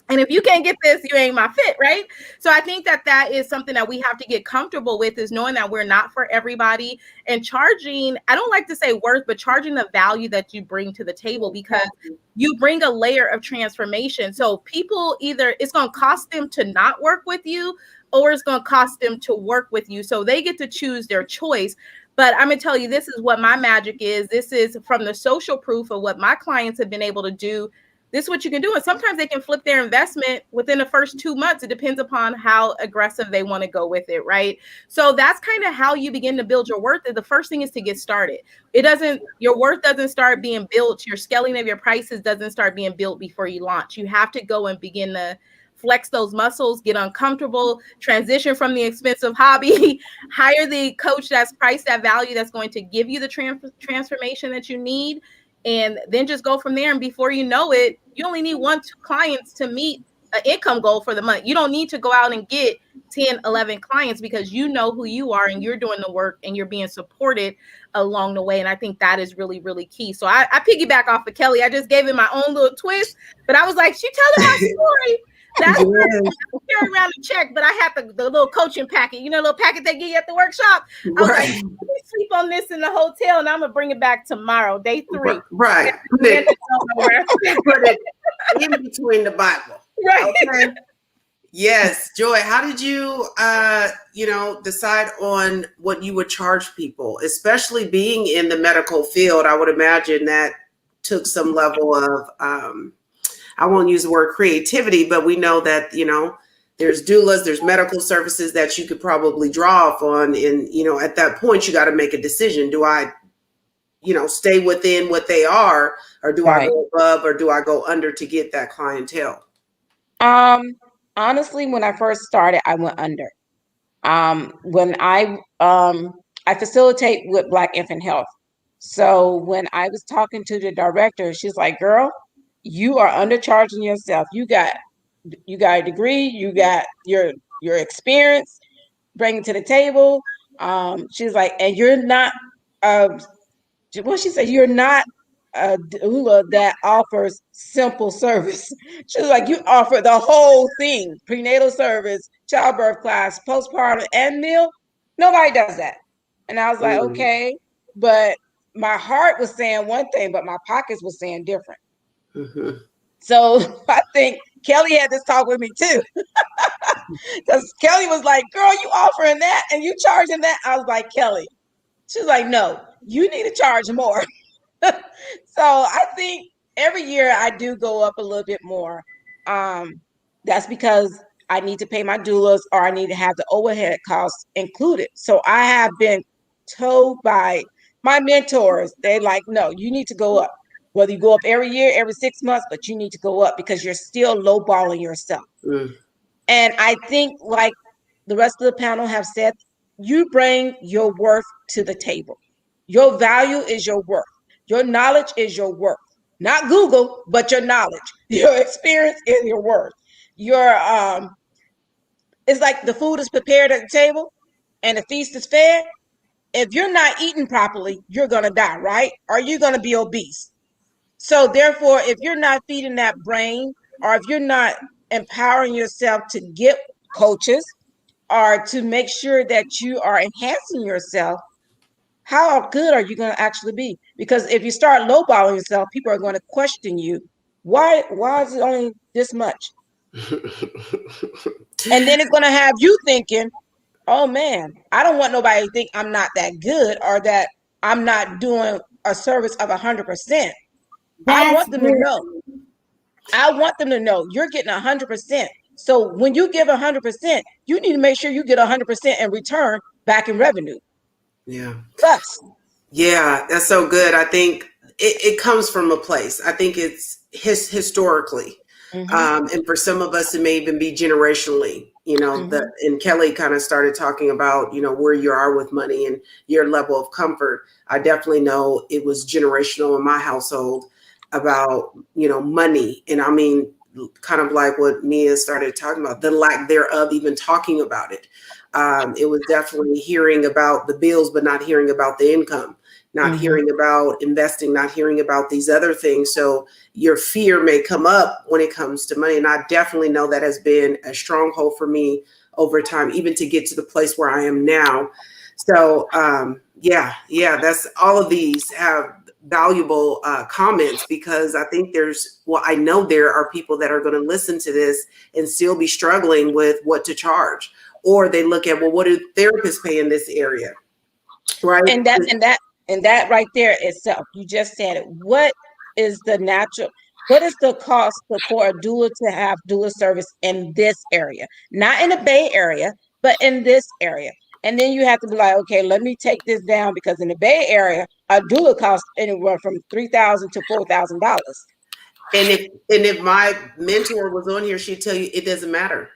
And if you can't get this, you ain't my fit, right? So I think that is something that we have to get comfortable with, is knowing that we're not for everybody, and charging, I don't like to say worth, but charging the value that you bring to the table, because you bring a layer of transformation. So people, either it's going to cost them to not work with you, or it's going to cost them to work with you. So they get to choose their choice. But I'm going to tell you, this is what my magic is. This is from the social proof of what my clients have been able to do. This is what you can do. And sometimes they can flip their investment within the first 2 months. It depends upon how aggressive they want to go with it, right? So that's kind of how you begin to build your worth. The first thing is to get started. Your worth doesn't start being built. Your scaling of your prices doesn't start being built before you launch. You have to go and begin to flex those muscles, get uncomfortable, transition from the expensive hobby, hire the coach that's priced at value, that's going to give you the transformation that you need. And then just go from there. And before you know it, you only need 1-2 clients to meet an income goal for the month. You don't need to go out and get 10, 11 clients, because you know who you are and you're doing the work and you're being supported along the way. And I think that is really, really key. So I piggyback off of Kelly. I just gave it my own little twist, but I was like, she telling my story. That's I carry around a check, but I had the little coaching packet, little packet they give you at the workshop. I was like, let me sleep on this in the hotel, and I'm gonna bring it back tomorrow, day 3. Right. Put it in between the Bible. Right. Okay. Yes, Joy. How did you, decide on what you would charge people, especially being in the medical field? I would imagine that took some level of I won't use the word creativity, but we know that, there's doulas, there's medical services that you could probably draw off on. And, at that point, you got to make a decision. Do I, stay within what they are, or do I go above, or do I go under to get that clientele? Honestly, when I first started, I went under. When I facilitate with Black Infant Health. So when I was talking to the director, she's like, girl, you are undercharging yourself. You got a degree, you got your experience, bringing to the table. She's like, and you're not, what she said, you're not a doula that offers simple service. She's like, you offer the whole thing: prenatal service, childbirth class, postpartum, and meal. Nobody does that. And I was like, okay, but my heart was saying one thing, but my pockets was saying different. Mm-hmm. So I think Kelly had this talk with me too, because Kelly was like, girl, you offering that and you charging that? I was like, Kelly. She's like, no, you need to charge more. So I think every year I do go up a little bit more. That's because I need to pay my doulas, or I need to have the overhead costs included. So I have been told by my mentors, they're like, no, you need to go up. Whether you go up every year, every 6 months, but you need to go up because you're still lowballing yourself. And I think, like the rest of the panel have said, you bring your worth to the table. Your value is your worth. Your knowledge is your worth. Not Google, but your knowledge. Your experience is your worth. Your it's like the food is prepared at the table and the feast is fed. If you're not eating properly, you're gonna die, right? Or you're gonna be obese. So therefore, if you're not feeding that brain, or if you're not empowering yourself to get coaches, or to make sure that you are enhancing yourself, how good are you going to actually be? Because if you start lowballing yourself, people are going to question you. Why is it only this much? And then it's going to have you thinking, oh man, I don't want nobody to think I'm not that good, or that I'm not doing a service of 100%. I want them to know. I want them to know you're getting 100%. So when you give 100%, you need to make sure you get 100% in return back in revenue. Yeah. Plus. Yeah, that's so good. I think it comes from a place. I think it's historically. And for some of us, it may even be generationally, you know, and Kelly kind of started talking about, you know, where you are with money and your level of comfort. I definitely know it was generational in my household about, you know, money. And I mean, kind of like what Mia started talking about, the lack thereof even talking about it. It was definitely hearing about the bills, but not hearing about the income, not hearing about investing, not hearing about these other things. So your fear may come up when it comes to money. And I definitely know that has been a stronghold for me over time, even to get to the place where I am now. So yeah, that's all of these have valuable comments, because I think I know there are people that are going to listen to this and still be struggling with what to charge. Or they look at, well, what do therapists pay in this area? Right. And that right there itself, you just said it. What is the cost for a doula to have doula service in this area? Not in the Bay Area, but in this area. And then you have to be like, okay, let me take this down, because in the Bay Area, a doula costs anywhere from $3,000 to $4,000. And if my mentor was on here, she'd tell you it doesn't matter.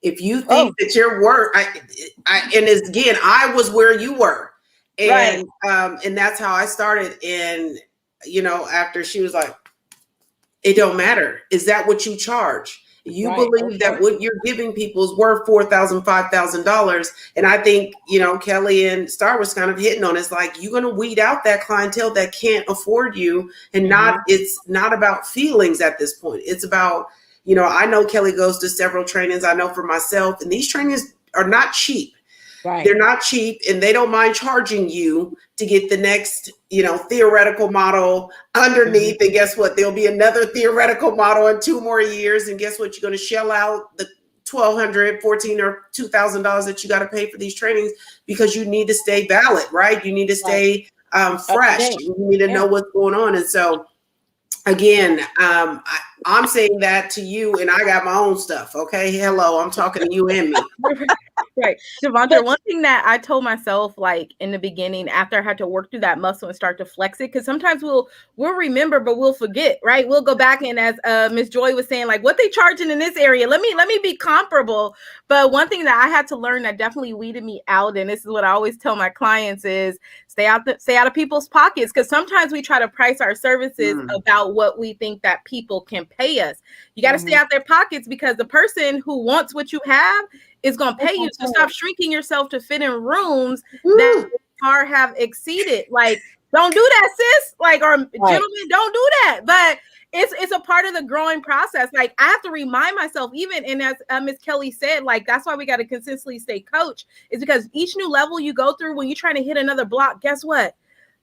If you think that your work, and again, I was where you were, and and that's how I started. And you know, after she was like, it don't matter. Is that what you charge? You believe that what you're giving people is worth $4,000, $5,000. And I think, you know, Kelly and Star was kind of hitting on, it's like, you're going to weed out that clientele that can't afford you. And it's not about feelings at this point. It's about, you know, I know Kelly goes to several trainings. I know for myself, and these trainings are not cheap. They're not cheap, and they don't mind charging you to get the next, you know, theoretical model underneath. And guess what? There'll be another theoretical model in 2 more years. And guess what? You're going to shell out the $1,200, $1,400, or $2,000 that you got to pay for these trainings, because you need to stay valid, right? You need to stay fresh. You need to know what's going on. And so, again, I'm saying that to you, and I got my own stuff. Okay. Hello. I'm talking to you and me. Right. Devondra, one thing that I told myself, like in the beginning, after I had to work through that muscle and start to flex it, because sometimes we'll remember, but we'll forget, right? We'll go back, and as Miss Joy was saying, like, what they charging in this area? Let me be comparable. But one thing that I had to learn that definitely weeded me out, and this is what I always tell my clients, is stay out of people's pockets, because sometimes we try to price our services about what we think that people can pay us. You got to stay out their pockets, because the person who wants what you have is going to pay you. So stop shrinking yourself to fit in rooms that far have exceeded. Like, don't do that, sis. Like, or gentlemen, don't do that. But it's a part of the growing process. Like, I have to remind myself, even, and as Miss Kelly said, like, that's why we got to consistently stay coached, is because each new level you go through, when you're trying to hit another block, guess what?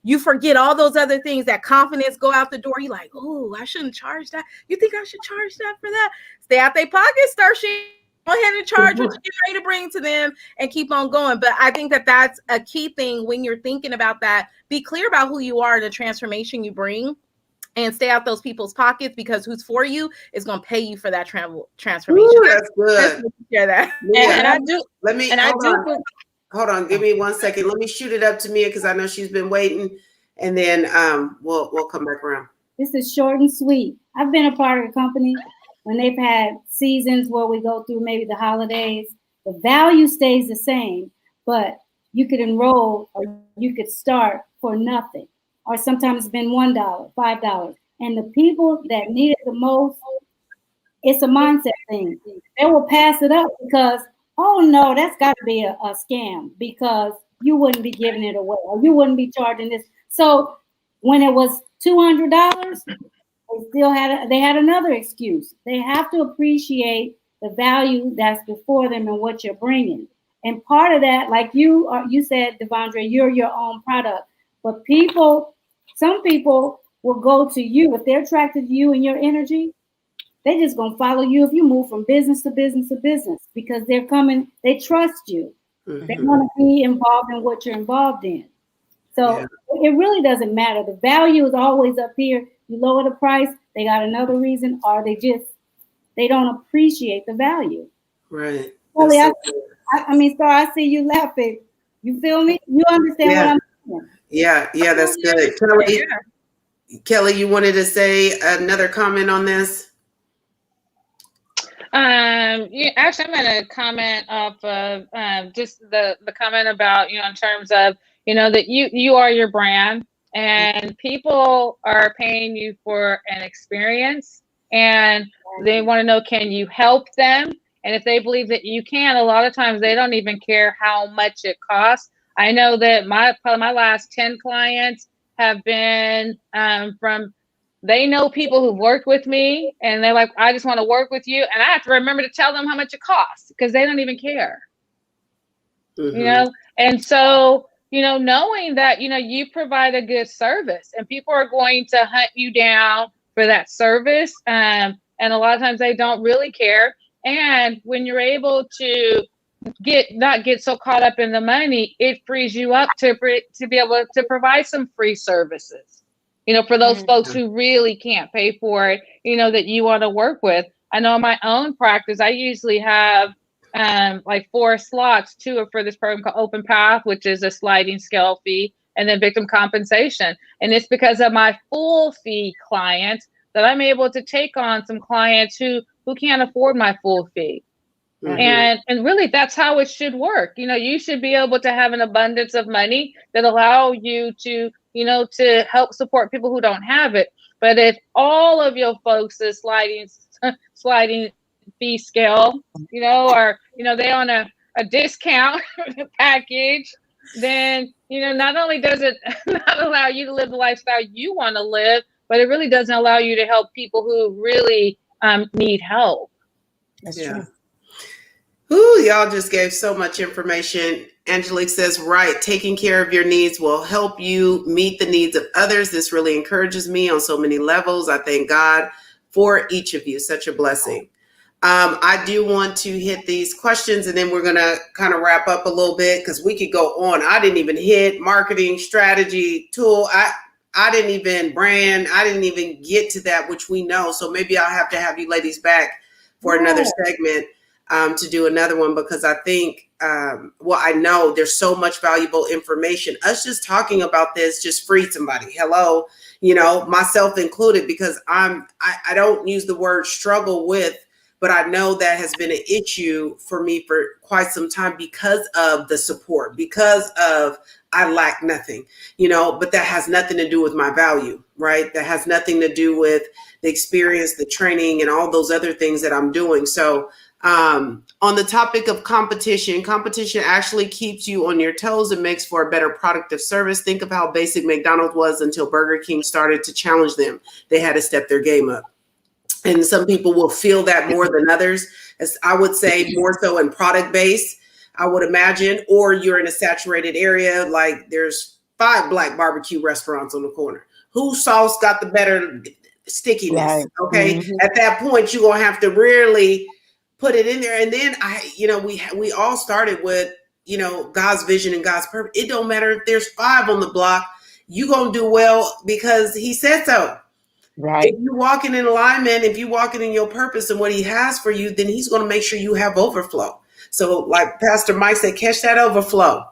You forget all those other things. That confidence go out the door. You're like, oh, I shouldn't charge that. You think I should charge that for that? Stay out their pockets, start sharing. Go ahead and charge what you're getting ready to bring to them, and keep on going. But I think that that's a key thing when you're thinking about that. Be clear about who you are, the transformation you bring, and stay out those people's pockets, because who's for you is going to pay you for that transformation. Ooh, that's good. Share that. And I do. Let me And I do. hold on. Give me 1 second. Let me shoot it up to Mia because I know she's been waiting, and then we'll come back around. This is short and sweet. I've been a part of a company when they've had seasons where we go through maybe the holidays. The value stays the same, but you could enroll or you could start for nothing. Or sometimes it's been $1, $5. And the people that need it the most, it's a mindset thing. They will pass it up because, oh no, that's got to be a scam, because you wouldn't be giving it away or you wouldn't be charging this. So when it was $200, they had another excuse. They have to appreciate the value that's before them and what you're bringing. And part of that, like you said, Devondre, you're your own product. But some people will go to you if they're attracted to you and your energy. They're just gonna follow you if you move from business to business to business, because they're coming. They trust you. Mm-hmm. They want to be involved in what you're involved in. So it really doesn't matter. The value is always up here. You lower the price, they got another reason, or they don't appreciate the value. Right. Well, I mean, Star, I see you laughing. You feel me? You understand what I'm saying? Yeah, that's good. Kelly, you wanted to say another comment on this? Yeah, actually, I'm going to comment off of just the comment about, in terms of, that you are your brand, and people are paying you for an experience, and they want to know, can you help them? And if they believe that you can, a lot of times they don't even care how much it costs. I know that my last 10 clients have been they know people who've worked with me, and they're like, I just want to work with you. And I have to remember to tell them how much it costs, because they don't even care. Mm-hmm. And so, knowing that, you provide a good service and people are going to hunt you down for that service. And a lot of times they don't really care. And when you're able to not get so caught up in the money, it frees you up to be able to provide some free services, for those folks who really can't pay for it, that you want to work with. I know in my own practice, I usually have like 4 slots. 2 are for this program called Open Path, which is a sliding scale fee, and then victim compensation. And it's because of my full fee clients that I'm able to take on some clients who can't afford my full fee. Mm-hmm. And really, that's how it should work. You should be able to have an abundance of money that allow you to, to help support people who don't have it. But if all of your folks is sliding fee scale, or, they on a discount package, then, not only does it not allow you to live the lifestyle you want to live, but it really doesn't allow you to help people who really need help. That's true. Ooh, y'all just gave so much information. Angelique says, right, taking care of your needs will help you meet the needs of others. This really encourages me on so many levels. I thank God for each of you. Such a blessing. I do want to hit these questions, and then we're going to kind of wrap up a little bit, because we could go on. I didn't even hit marketing strategy tool. I didn't even brand. I didn't even get to that, which we know. So maybe I'll have to have you ladies back for another segment. To do another one, because I think, I know there's so much valuable information. Us just talking about this just freed somebody. Hello, myself included, because I don't use the word struggle with, but I know that has been an issue for me for quite some time because of the support, because of I lack nothing, but that has nothing to do with my value, right? That has nothing to do with the experience, the training, and all those other things that I'm doing. So on the topic of competition actually keeps you on your toes and makes for a better product of service. Think of how basic McDonald's was until Burger King started to challenge them. They had to step their game up. And some people will feel that more than others, as I would say more so in product base, I would imagine, or you're in a saturated area, like there's 5 black barbecue restaurants on the corner. Whose sauce got the better stickiness? Right. Okay. Mm-hmm. At that point, you're going to have to really put it in there. And then we all started with, God's vision and God's purpose. It don't matter if there's 5 on the block, you're going to do well because he said so. Right. If you're walking in alignment, if you're walking in your purpose and what he has for you, then he's going to make sure you have overflow. So like Pastor Mike said, catch that overflow.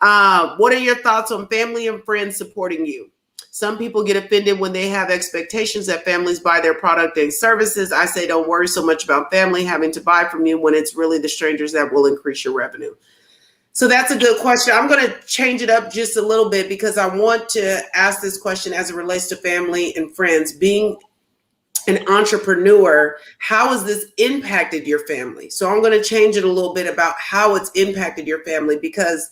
What are your thoughts on family and friends supporting you? Some people get offended when they have expectations that families buy their product and services. I say don't worry so much about family having to buy from you when it's really the strangers that will increase your revenue. So that's a good question. I'm going to change it up just a little bit because I want to ask this question as it relates to family and friends. Being an entrepreneur, how has this impacted your family? So I'm going to change it a little bit about how it's impacted your family, because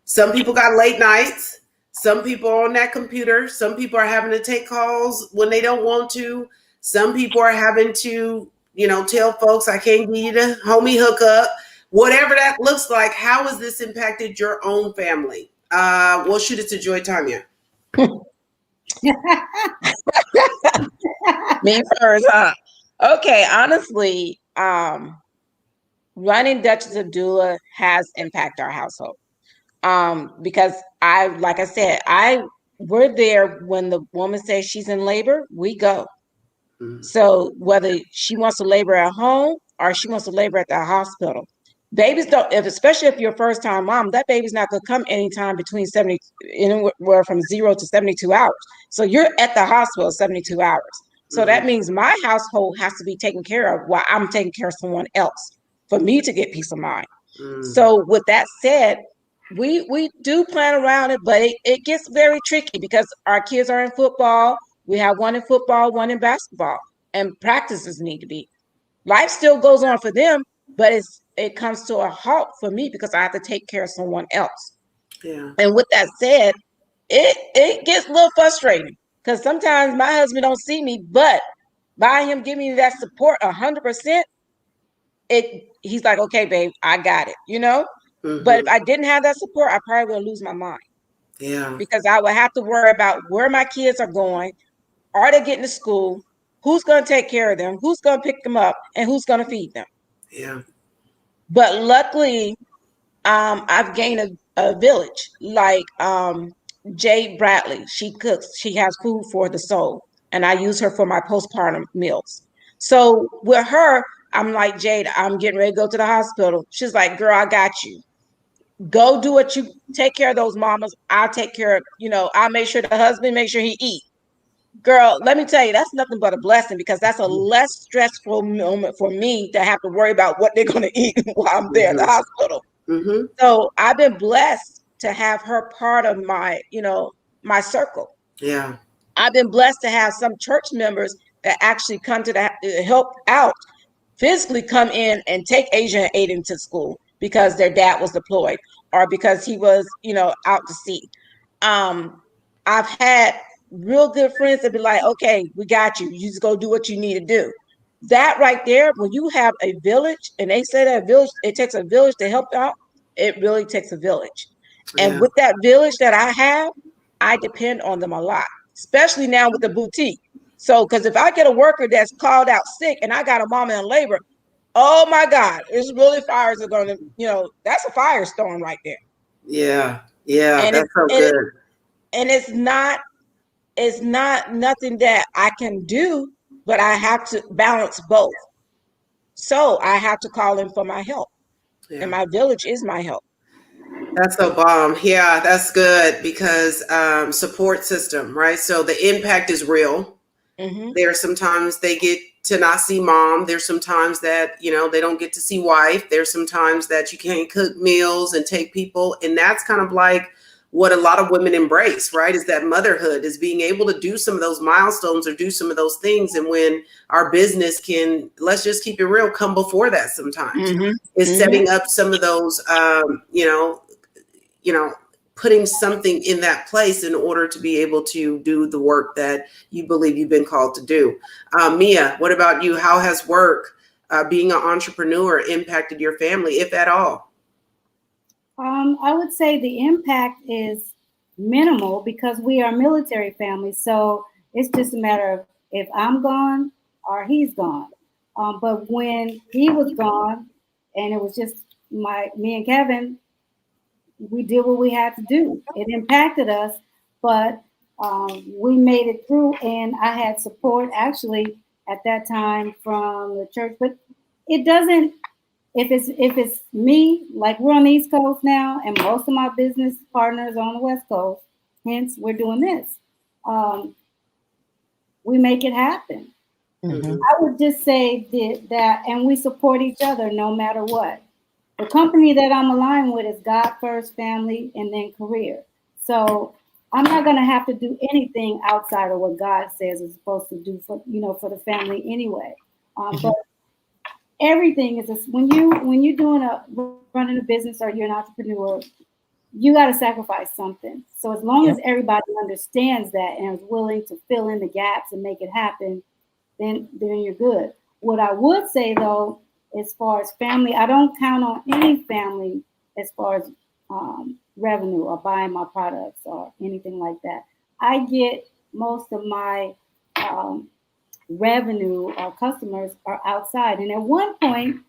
some people got late nights. Some people are on that computer. Some people are having to take calls when they don't want to. Some people are having to, tell folks, I can't give you the homie hookup. Whatever that looks like, how has this impacted your own family? We'll shoot it to Joy Tanya. Me first, huh? Okay, honestly, running Duchess of Doula has impacted our household. Because like I said, we're there when the woman says she's in labor, we go. So whether she wants to labor at home or she wants to labor at the hospital, babies don't, especially if you're a first time mom, that baby's not going to come anytime between anywhere from 0 to 72 hours. So you're at the hospital 72 hours. So that means my household has to be taken care of while I'm taking care of someone else for me to get peace of mind. So with that said, we do plan around it, but it gets very tricky because our kids are in football. We have one in football, one in basketball, and practices need to be. Life still goes on for them, but it comes to a halt for me because I have to take care of someone else. Yeah. And with that said, it gets a little frustrating because sometimes my husband don't see me, but by him giving me that support 100%, he's like, okay, babe, I got it, But if I didn't have that support, I probably would lose my mind. Yeah. Because I would have to worry about where my kids are going. Are they getting to school? Who's going to take care of them? Who's going to pick them up? And who's going to feed them? Yeah. But luckily, I've gained a village. Like Jade Bradley, she cooks. She has food for the soul. And I use her for my postpartum meals. So with her, I'm like, Jade, I'm getting ready to go to the hospital. She's like, girl, I got you. Go do what you take care of those mamas. I'll take care of, I'll make sure the husband, make sure he eat. Girl, let me tell you, that's nothing but a blessing because that's a less stressful moment for me to have to worry about what they're going to eat while I'm there at the hospital. So I've been blessed to have her part of my, my circle. Yeah. I've been blessed to have some church members that actually come to help out, physically come in and take Asia and Aiden to school because their dad was deployed or because he was, out to sea. I've had real good friends that be like, okay, we got you. You just go do what you need to do. That right there, when you have a village, and they say that village, it takes a village to help out, it really takes a village. And with that village that I have, I depend on them a lot, especially now with the boutique. So, because if I get a worker that's called out sick and I got a mama in labor, oh my God, it's really fires are going to, that's a firestorm right there. Yeah. Yeah. And that's so good. And it's not nothing that I can do, but I have to balance both. So I have to call in for my help. Yeah. And my village is my help. That's so bomb. Yeah, that's good because support system, right? So the impact is real. There's sometimes they get to not see mom. There's sometimes that, they don't get to see wife. There's sometimes that you can't cook meals and take people. And that's kind of like what a lot of women embrace, right? Is that motherhood, is being able to do some of those milestones or do some of those things. And when our business can, let's just keep it real, come before that sometimes. Is setting up some of those, putting something in that place in order to be able to do the work that you believe you've been called to do. Mia, what about you? How has work, being an entrepreneur, impacted your family, if at all? I would say the impact is minimal because we are a military family. So it's just a matter of if I'm gone or he's gone. But when he was gone and it was just me and Kevin, we did what we had to do. It impacted us, but we made it through, and I had support actually at that time from the church. But it doesn't. If it's me, like we're on the East Coast now, and most of my business partners are on the West Coast. Hence, we're doing this. We make it happen. Mhm. I would just say that, and we support each other no matter what. The company that I'm aligned with is God first, family, and then career. So I'm not going to have to do anything outside of what God says is supposed to do for for the family anyway. But everything is when you're running a business or you're an entrepreneur, you got to sacrifice something. So as long as everybody understands that and is willing to fill in the gaps and make it happen, then you're good. What I would say though, as far as family, I don't count on any family as far as revenue or buying my products or anything like that. I get most of my revenue or customers are outside. And at one point,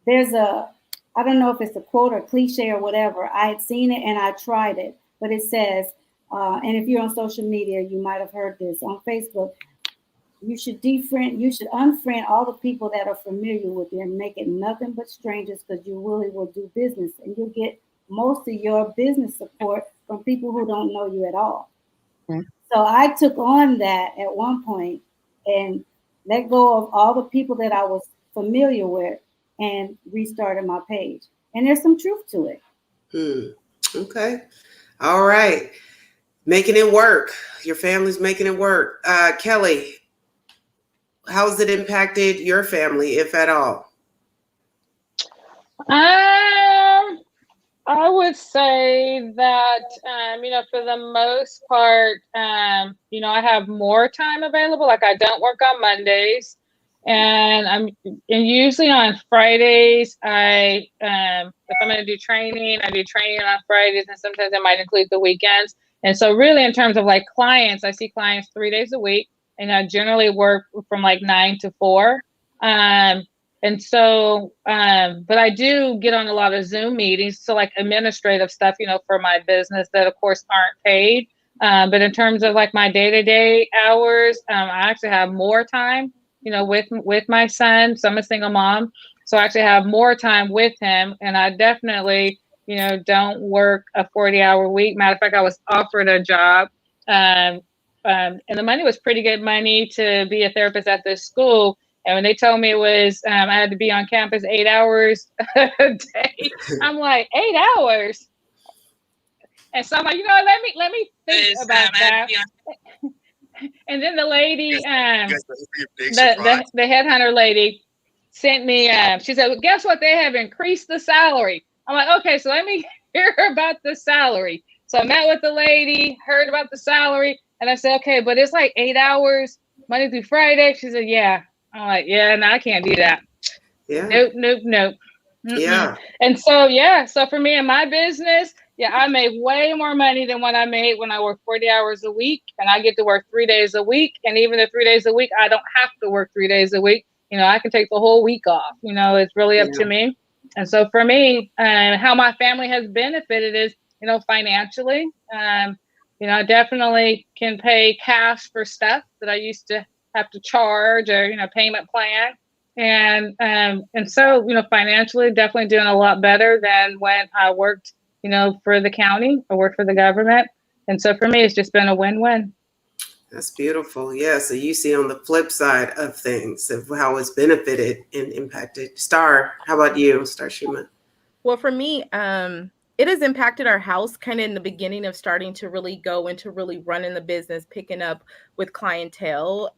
there's I don't know if it's a quote or cliche or whatever. I had seen it and I tried it, but it says, and if you're on social media, you might have heard this on Facebook. You should unfriend all the people that are familiar with you and make it nothing but strangers, because you really will do business and you'll get most of your business support from people who don't know you at all. Mm-hmm. So I took on that at one point and let go of all the people that I was familiar with and restarted my page. And there's some truth to it. Okay. All right. Making it work. Your family's making it work. Kelly, how's it impacted your family, if at all? I would say that, for the most part, I have more time available. Like I don't work on Mondays, and usually on Fridays, if I'm going to do training, I do training on Fridays, and sometimes I might include the weekends. And so really in terms of like clients, I see clients 3 days a week, and I generally work from like 9 to 4. And so, but I do get on a lot of Zoom meetings, so like administrative stuff, for my business that of course aren't paid. But in terms of like my day-to-day hours, I actually have more time, with my son. So I'm a single mom, so I actually have more time with him, and I definitely, don't work a 40-hour week. Matter of fact, I was offered a job, and the money was pretty good money to be a therapist at this school. And when they told me it was, I had to be on campus 8 hours a day, I'm like, 8 hours? And so I'm like, let me think about that. And then the lady, the headhunter lady sent me, she said, well, guess what? They have increased the salary. I'm like, okay, so let me hear about the salary. So I met with the lady, heard about the salary, and I said, okay, but it's like 8 hours, Monday through Friday. She said, yeah. I'm like, yeah, no, I can't do that. Yeah. Nope. Mm-mm. Yeah. And so, so for me and my business, I make way more money than what I made when I worked 40 hours a week, and I get to work 3 days a week. And even the 3 days a week, I don't have to work 3 days a week. I can take the whole week off. It's really up to me. And so for me, how my family has benefited is, financially. I definitely can pay cash for stuff that I used to have to charge, or payment plan, and so financially definitely doing a lot better than when I worked for the county or worked for the government. And so for me, it's just been a win-win. That's beautiful. Yeah. So you see on the flip side of things of how it's benefited and impacted. Star, how about you, Star Shima? Well, for me, it has impacted our house kind of in the beginning of starting to really go into really running the business, picking up with clientele.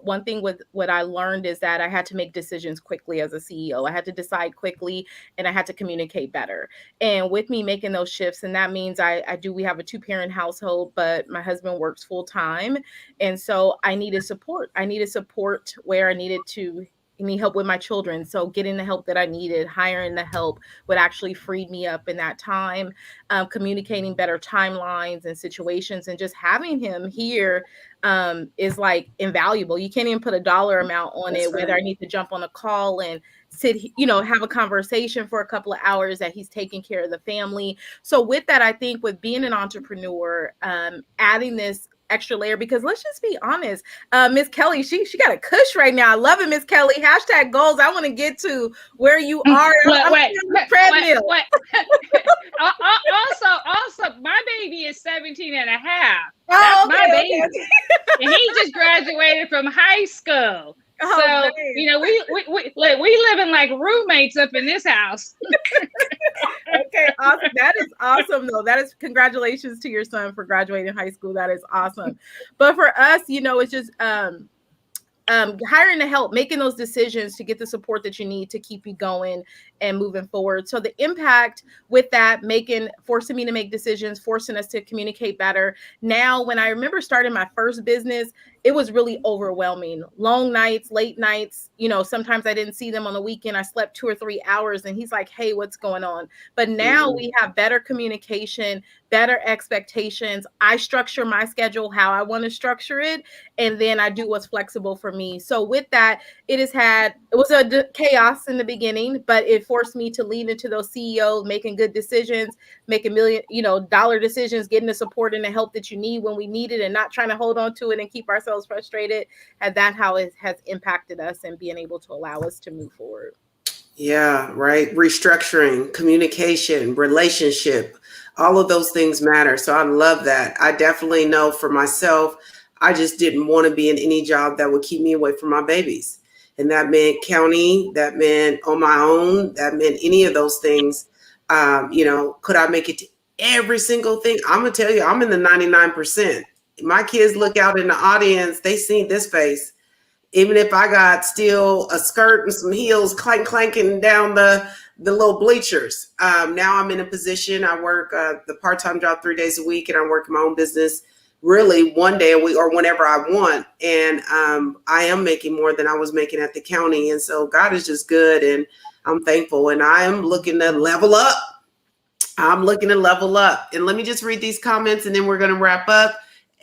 One thing with what I learned is that I had to make decisions quickly as a CEO. I had to decide quickly, and I had to communicate better. And with me making those shifts, and that means we have a 2-parent household, but my husband works full time. And so I needed support. I needed support where I needed to need help with my children. So getting the help that I needed, hiring the help would actually free me up in that time, communicating better timelines and situations, and just having him here is like invaluable. You can't even put a dollar amount on it, whether I need to jump on a call and sit, have a conversation for a couple of hours, that he's taking care of the family. So with that, I think with being an entrepreneur, adding this extra layer, because let's just be honest, Miss Kelly, she got a cush right now. I love it, Miss Kelly. Hashtag goals. I want to get to where you are. Wait. Treadmill. Also, my baby is 17 and a half. Oh, That's my baby. Okay. And he just graduated from high school. Oh, So, nice. we living like roommates up in this house. Okay, awesome. That is awesome, though. That is, congratulations to your son for graduating high school. That is awesome. But for us, it's just hiring the help, making those decisions to get the support that you need to keep you going and moving forward. So the impact with that, forcing me to make decisions, forcing us to communicate better. Now, when I remember starting my first business, it was really overwhelming. Long nights, late nights, sometimes I didn't see them on the weekend. I slept 2 or 3 hours and he's like, hey, what's going on? But now we have better communication, better expectations. I structure my schedule how I want to structure it. And then I do what's flexible for me. So with that, it was a chaos in the beginning, but it forced me to lean into those CEOs, making good decisions, making $1 million decisions, getting the support and the help that you need when we need it, and not trying to hold on to it and keep ourselves frustrated. And that's how it has impacted us and being able to allow us to move forward. Yeah, right. Restructuring, communication, relationship, all of those things matter. So I love that. I definitely know for myself, I just didn't want to be in any job that would keep me away from my babies. And that meant county, that meant on my own, that meant any of those things. Could I make it to every single thing? I'm going to tell you, I'm in the 99%. My kids look out in the audience, they see this face. Even if I got still a skirt and some heels clanking down the little bleachers. Now I'm in a position, I work the part-time job 3 days a week, and I work my own business really 1 day a week or whenever I want. And I am making more than I was making at the county. And so God is just good, and I'm thankful, and I am looking to level up. I'm looking to level up. And let me just read these comments and then we're going to wrap up.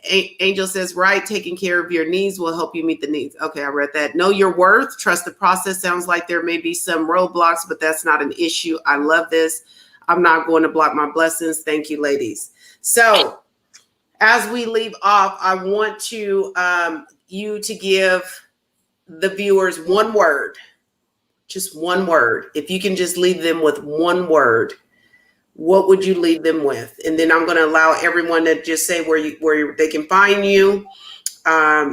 Angel says, right, taking care of your needs will help you meet the needs. Okay, I read that. Know your worth. Trust the process. Sounds like there may be some roadblocks, but that's not an issue. I love this. I'm not going to block my blessings. Thank you, ladies. So as we leave off, I want you to give the viewers one word, just one word. If you can just leave them with one word, what would you leave them with? And then I'm going to allow everyone to just say where they can find you,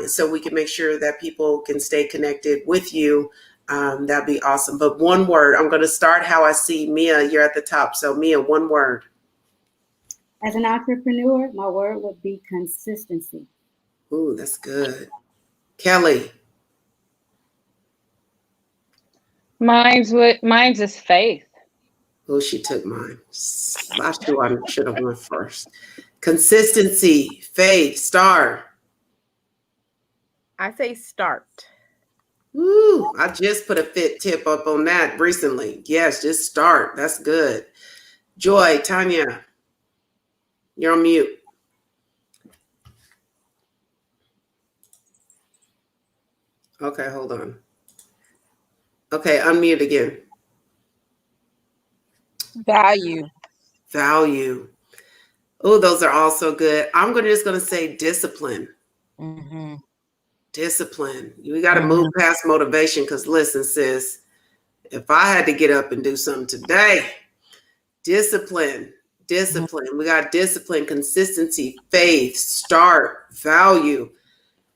so we can make sure that people can stay connected with you. That'd be awesome. But one word, I'm going to start how I see Mia. You're at the top. So Mia, one word. As an entrepreneur, my word would be consistency. Ooh, that's good. Kelly. Mine's is faith. Oh, she took mine. I should have went first. Consistency, faith, star. I say start. Woo, I just put a fit tip up on that recently. Yes, just start. That's good. Joy, Tanya, you're on mute. Okay, hold on. Okay, unmute again. Value. Oh, those are all so good. I'm just going to say discipline. Mm-hmm. Discipline. We got to move past motivation, because listen, sis, if I had to get up and do something today, discipline. We got discipline, consistency, faith, start, value.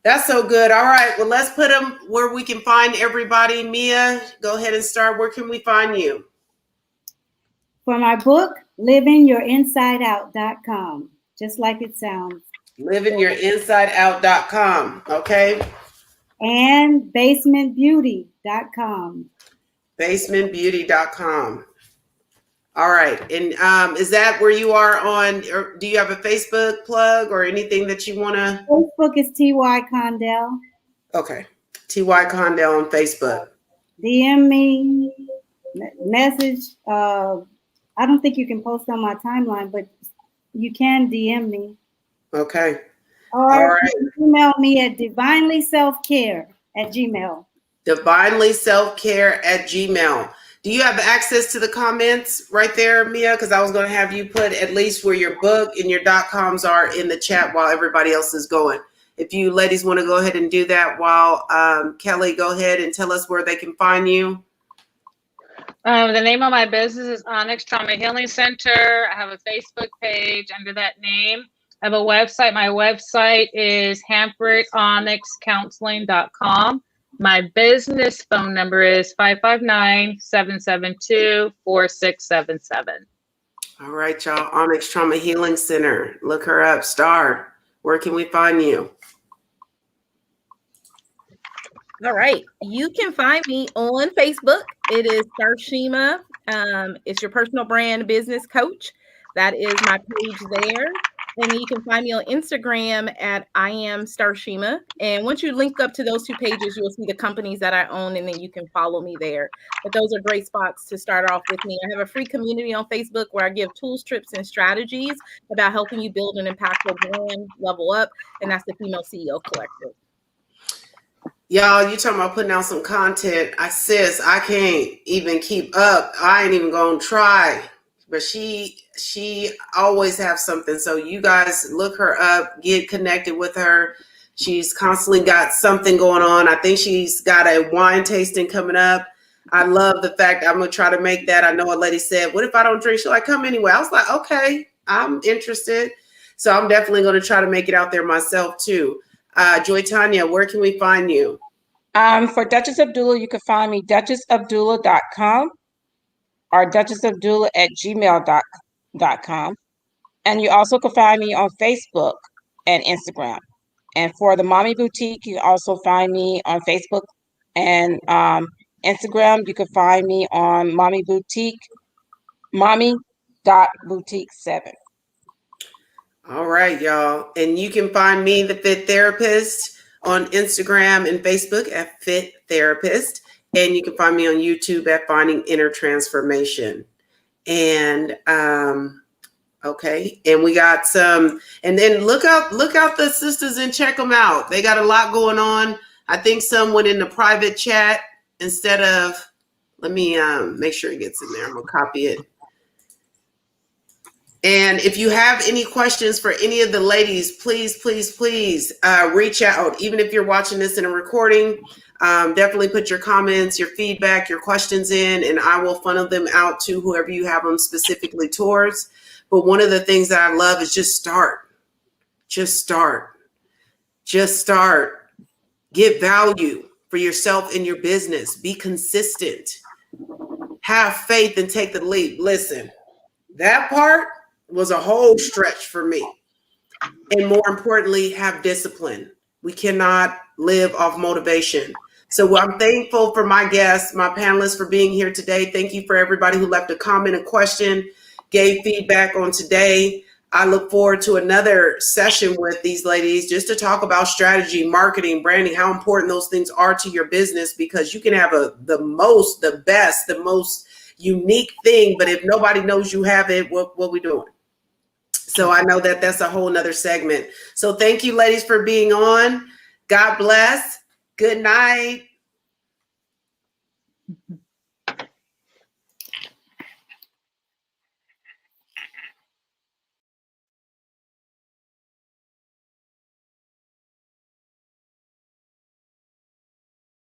That's so good. All right. Well, let's put them where we can find everybody. Mia, go ahead and start. Where can we find you? For my book, livingyourInsideOut.com, just like it sounds. LivingyourInsideOut.com. Okay. And basementbeauty.com. Basementbeauty.com. All right. And is that where you are on, or do you have a Facebook plug or anything that you want to? Facebook is T.Y. Condell. Okay. T.Y. Condell on Facebook. DM me, message. I don't think you can post on my timeline, but you can DM me. Okay. All right. Email me at divinelyselfcare@gmail.com. divinelyselfcare@gmail. Do you have access to the comments right there, Mia? Because I was going to have you put at least where your book and your .coms are in the chat while everybody else is going. If you ladies want to go ahead and do that while Kelly, go ahead and tell us where they can find you. The name of my business is Onyx Trauma Healing Center. I have a Facebook page under that name. I have a website. My website is HamfordOnyxCounseling.com. My business phone number is 559-772-4677. All right, y'all. Onyx Trauma Healing Center. Look her up. Star, where can we find you? All right. You can find me on Facebook. It is Starshima. It's your personal brand business coach. That is my page there. And then you can find me on Instagram at I am Starshima. And once you link up to those two pages, you'll see the companies that I own, and then you can follow me there. But those are great spots to start off with me. I have a free community on Facebook where I give tools, trips, and strategies about helping you build an impactful brand, level up. And that's the Female CEO Collective. Y'all, you talking about putting out some content. I can't even keep up. I ain't even gonna try. But she always have something. So you guys look her up, get connected with her. She's constantly got something going on. I think she's got a wine tasting coming up. I love the fact I'm gonna try to make that. I know a lady said, "What if I don't drink?" She's like, "Come anyway." I was like, "Okay, I'm interested." So I'm definitely gonna try to make it out there myself too. Joy Tanya, where can we find you? For Duchess of Doula, you can find me duchessofdoula.com or duchessofdoula@gmail.com. And you also can find me on Facebook and Instagram. And for the Mommy Boutique, you can also find me on Facebook and Instagram. You can find me on Mommy Boutique, mommy.boutique7. All right, y'all. And you can find me, the Fit Therapist, on Instagram and Facebook at Fit Therapist. And you can find me on YouTube at Finding Inner Transformation. And okay, and we got some, and then look out the sisters and check them out. They got a lot going on. I think some went in the private chat instead of, let me make sure it gets in there. I'm gonna copy it. And if you have any questions for any of the ladies, please reach out. Even if you're watching this in a recording, definitely put your comments, your feedback, your questions in, and I will funnel them out to whoever you have them specifically towards. But one of the things that I love is just start. Just start. Just start. Get value for yourself and your business. Be consistent. Have faith and take the leap. Listen, that part was a whole stretch for me. And more importantly, have discipline. We cannot live off motivation. So I'm thankful for my guests, my panelists, for being here today. Thank you for everybody who left a comment, a question, gave feedback on today. I look forward to another session with these ladies just to talk about strategy, marketing, branding, how important those things are to your business, because you can have the most unique thing, but if nobody knows you have it, what we doing? So I know that that's a whole nother segment. So thank you, ladies, for being on. God bless. Good night.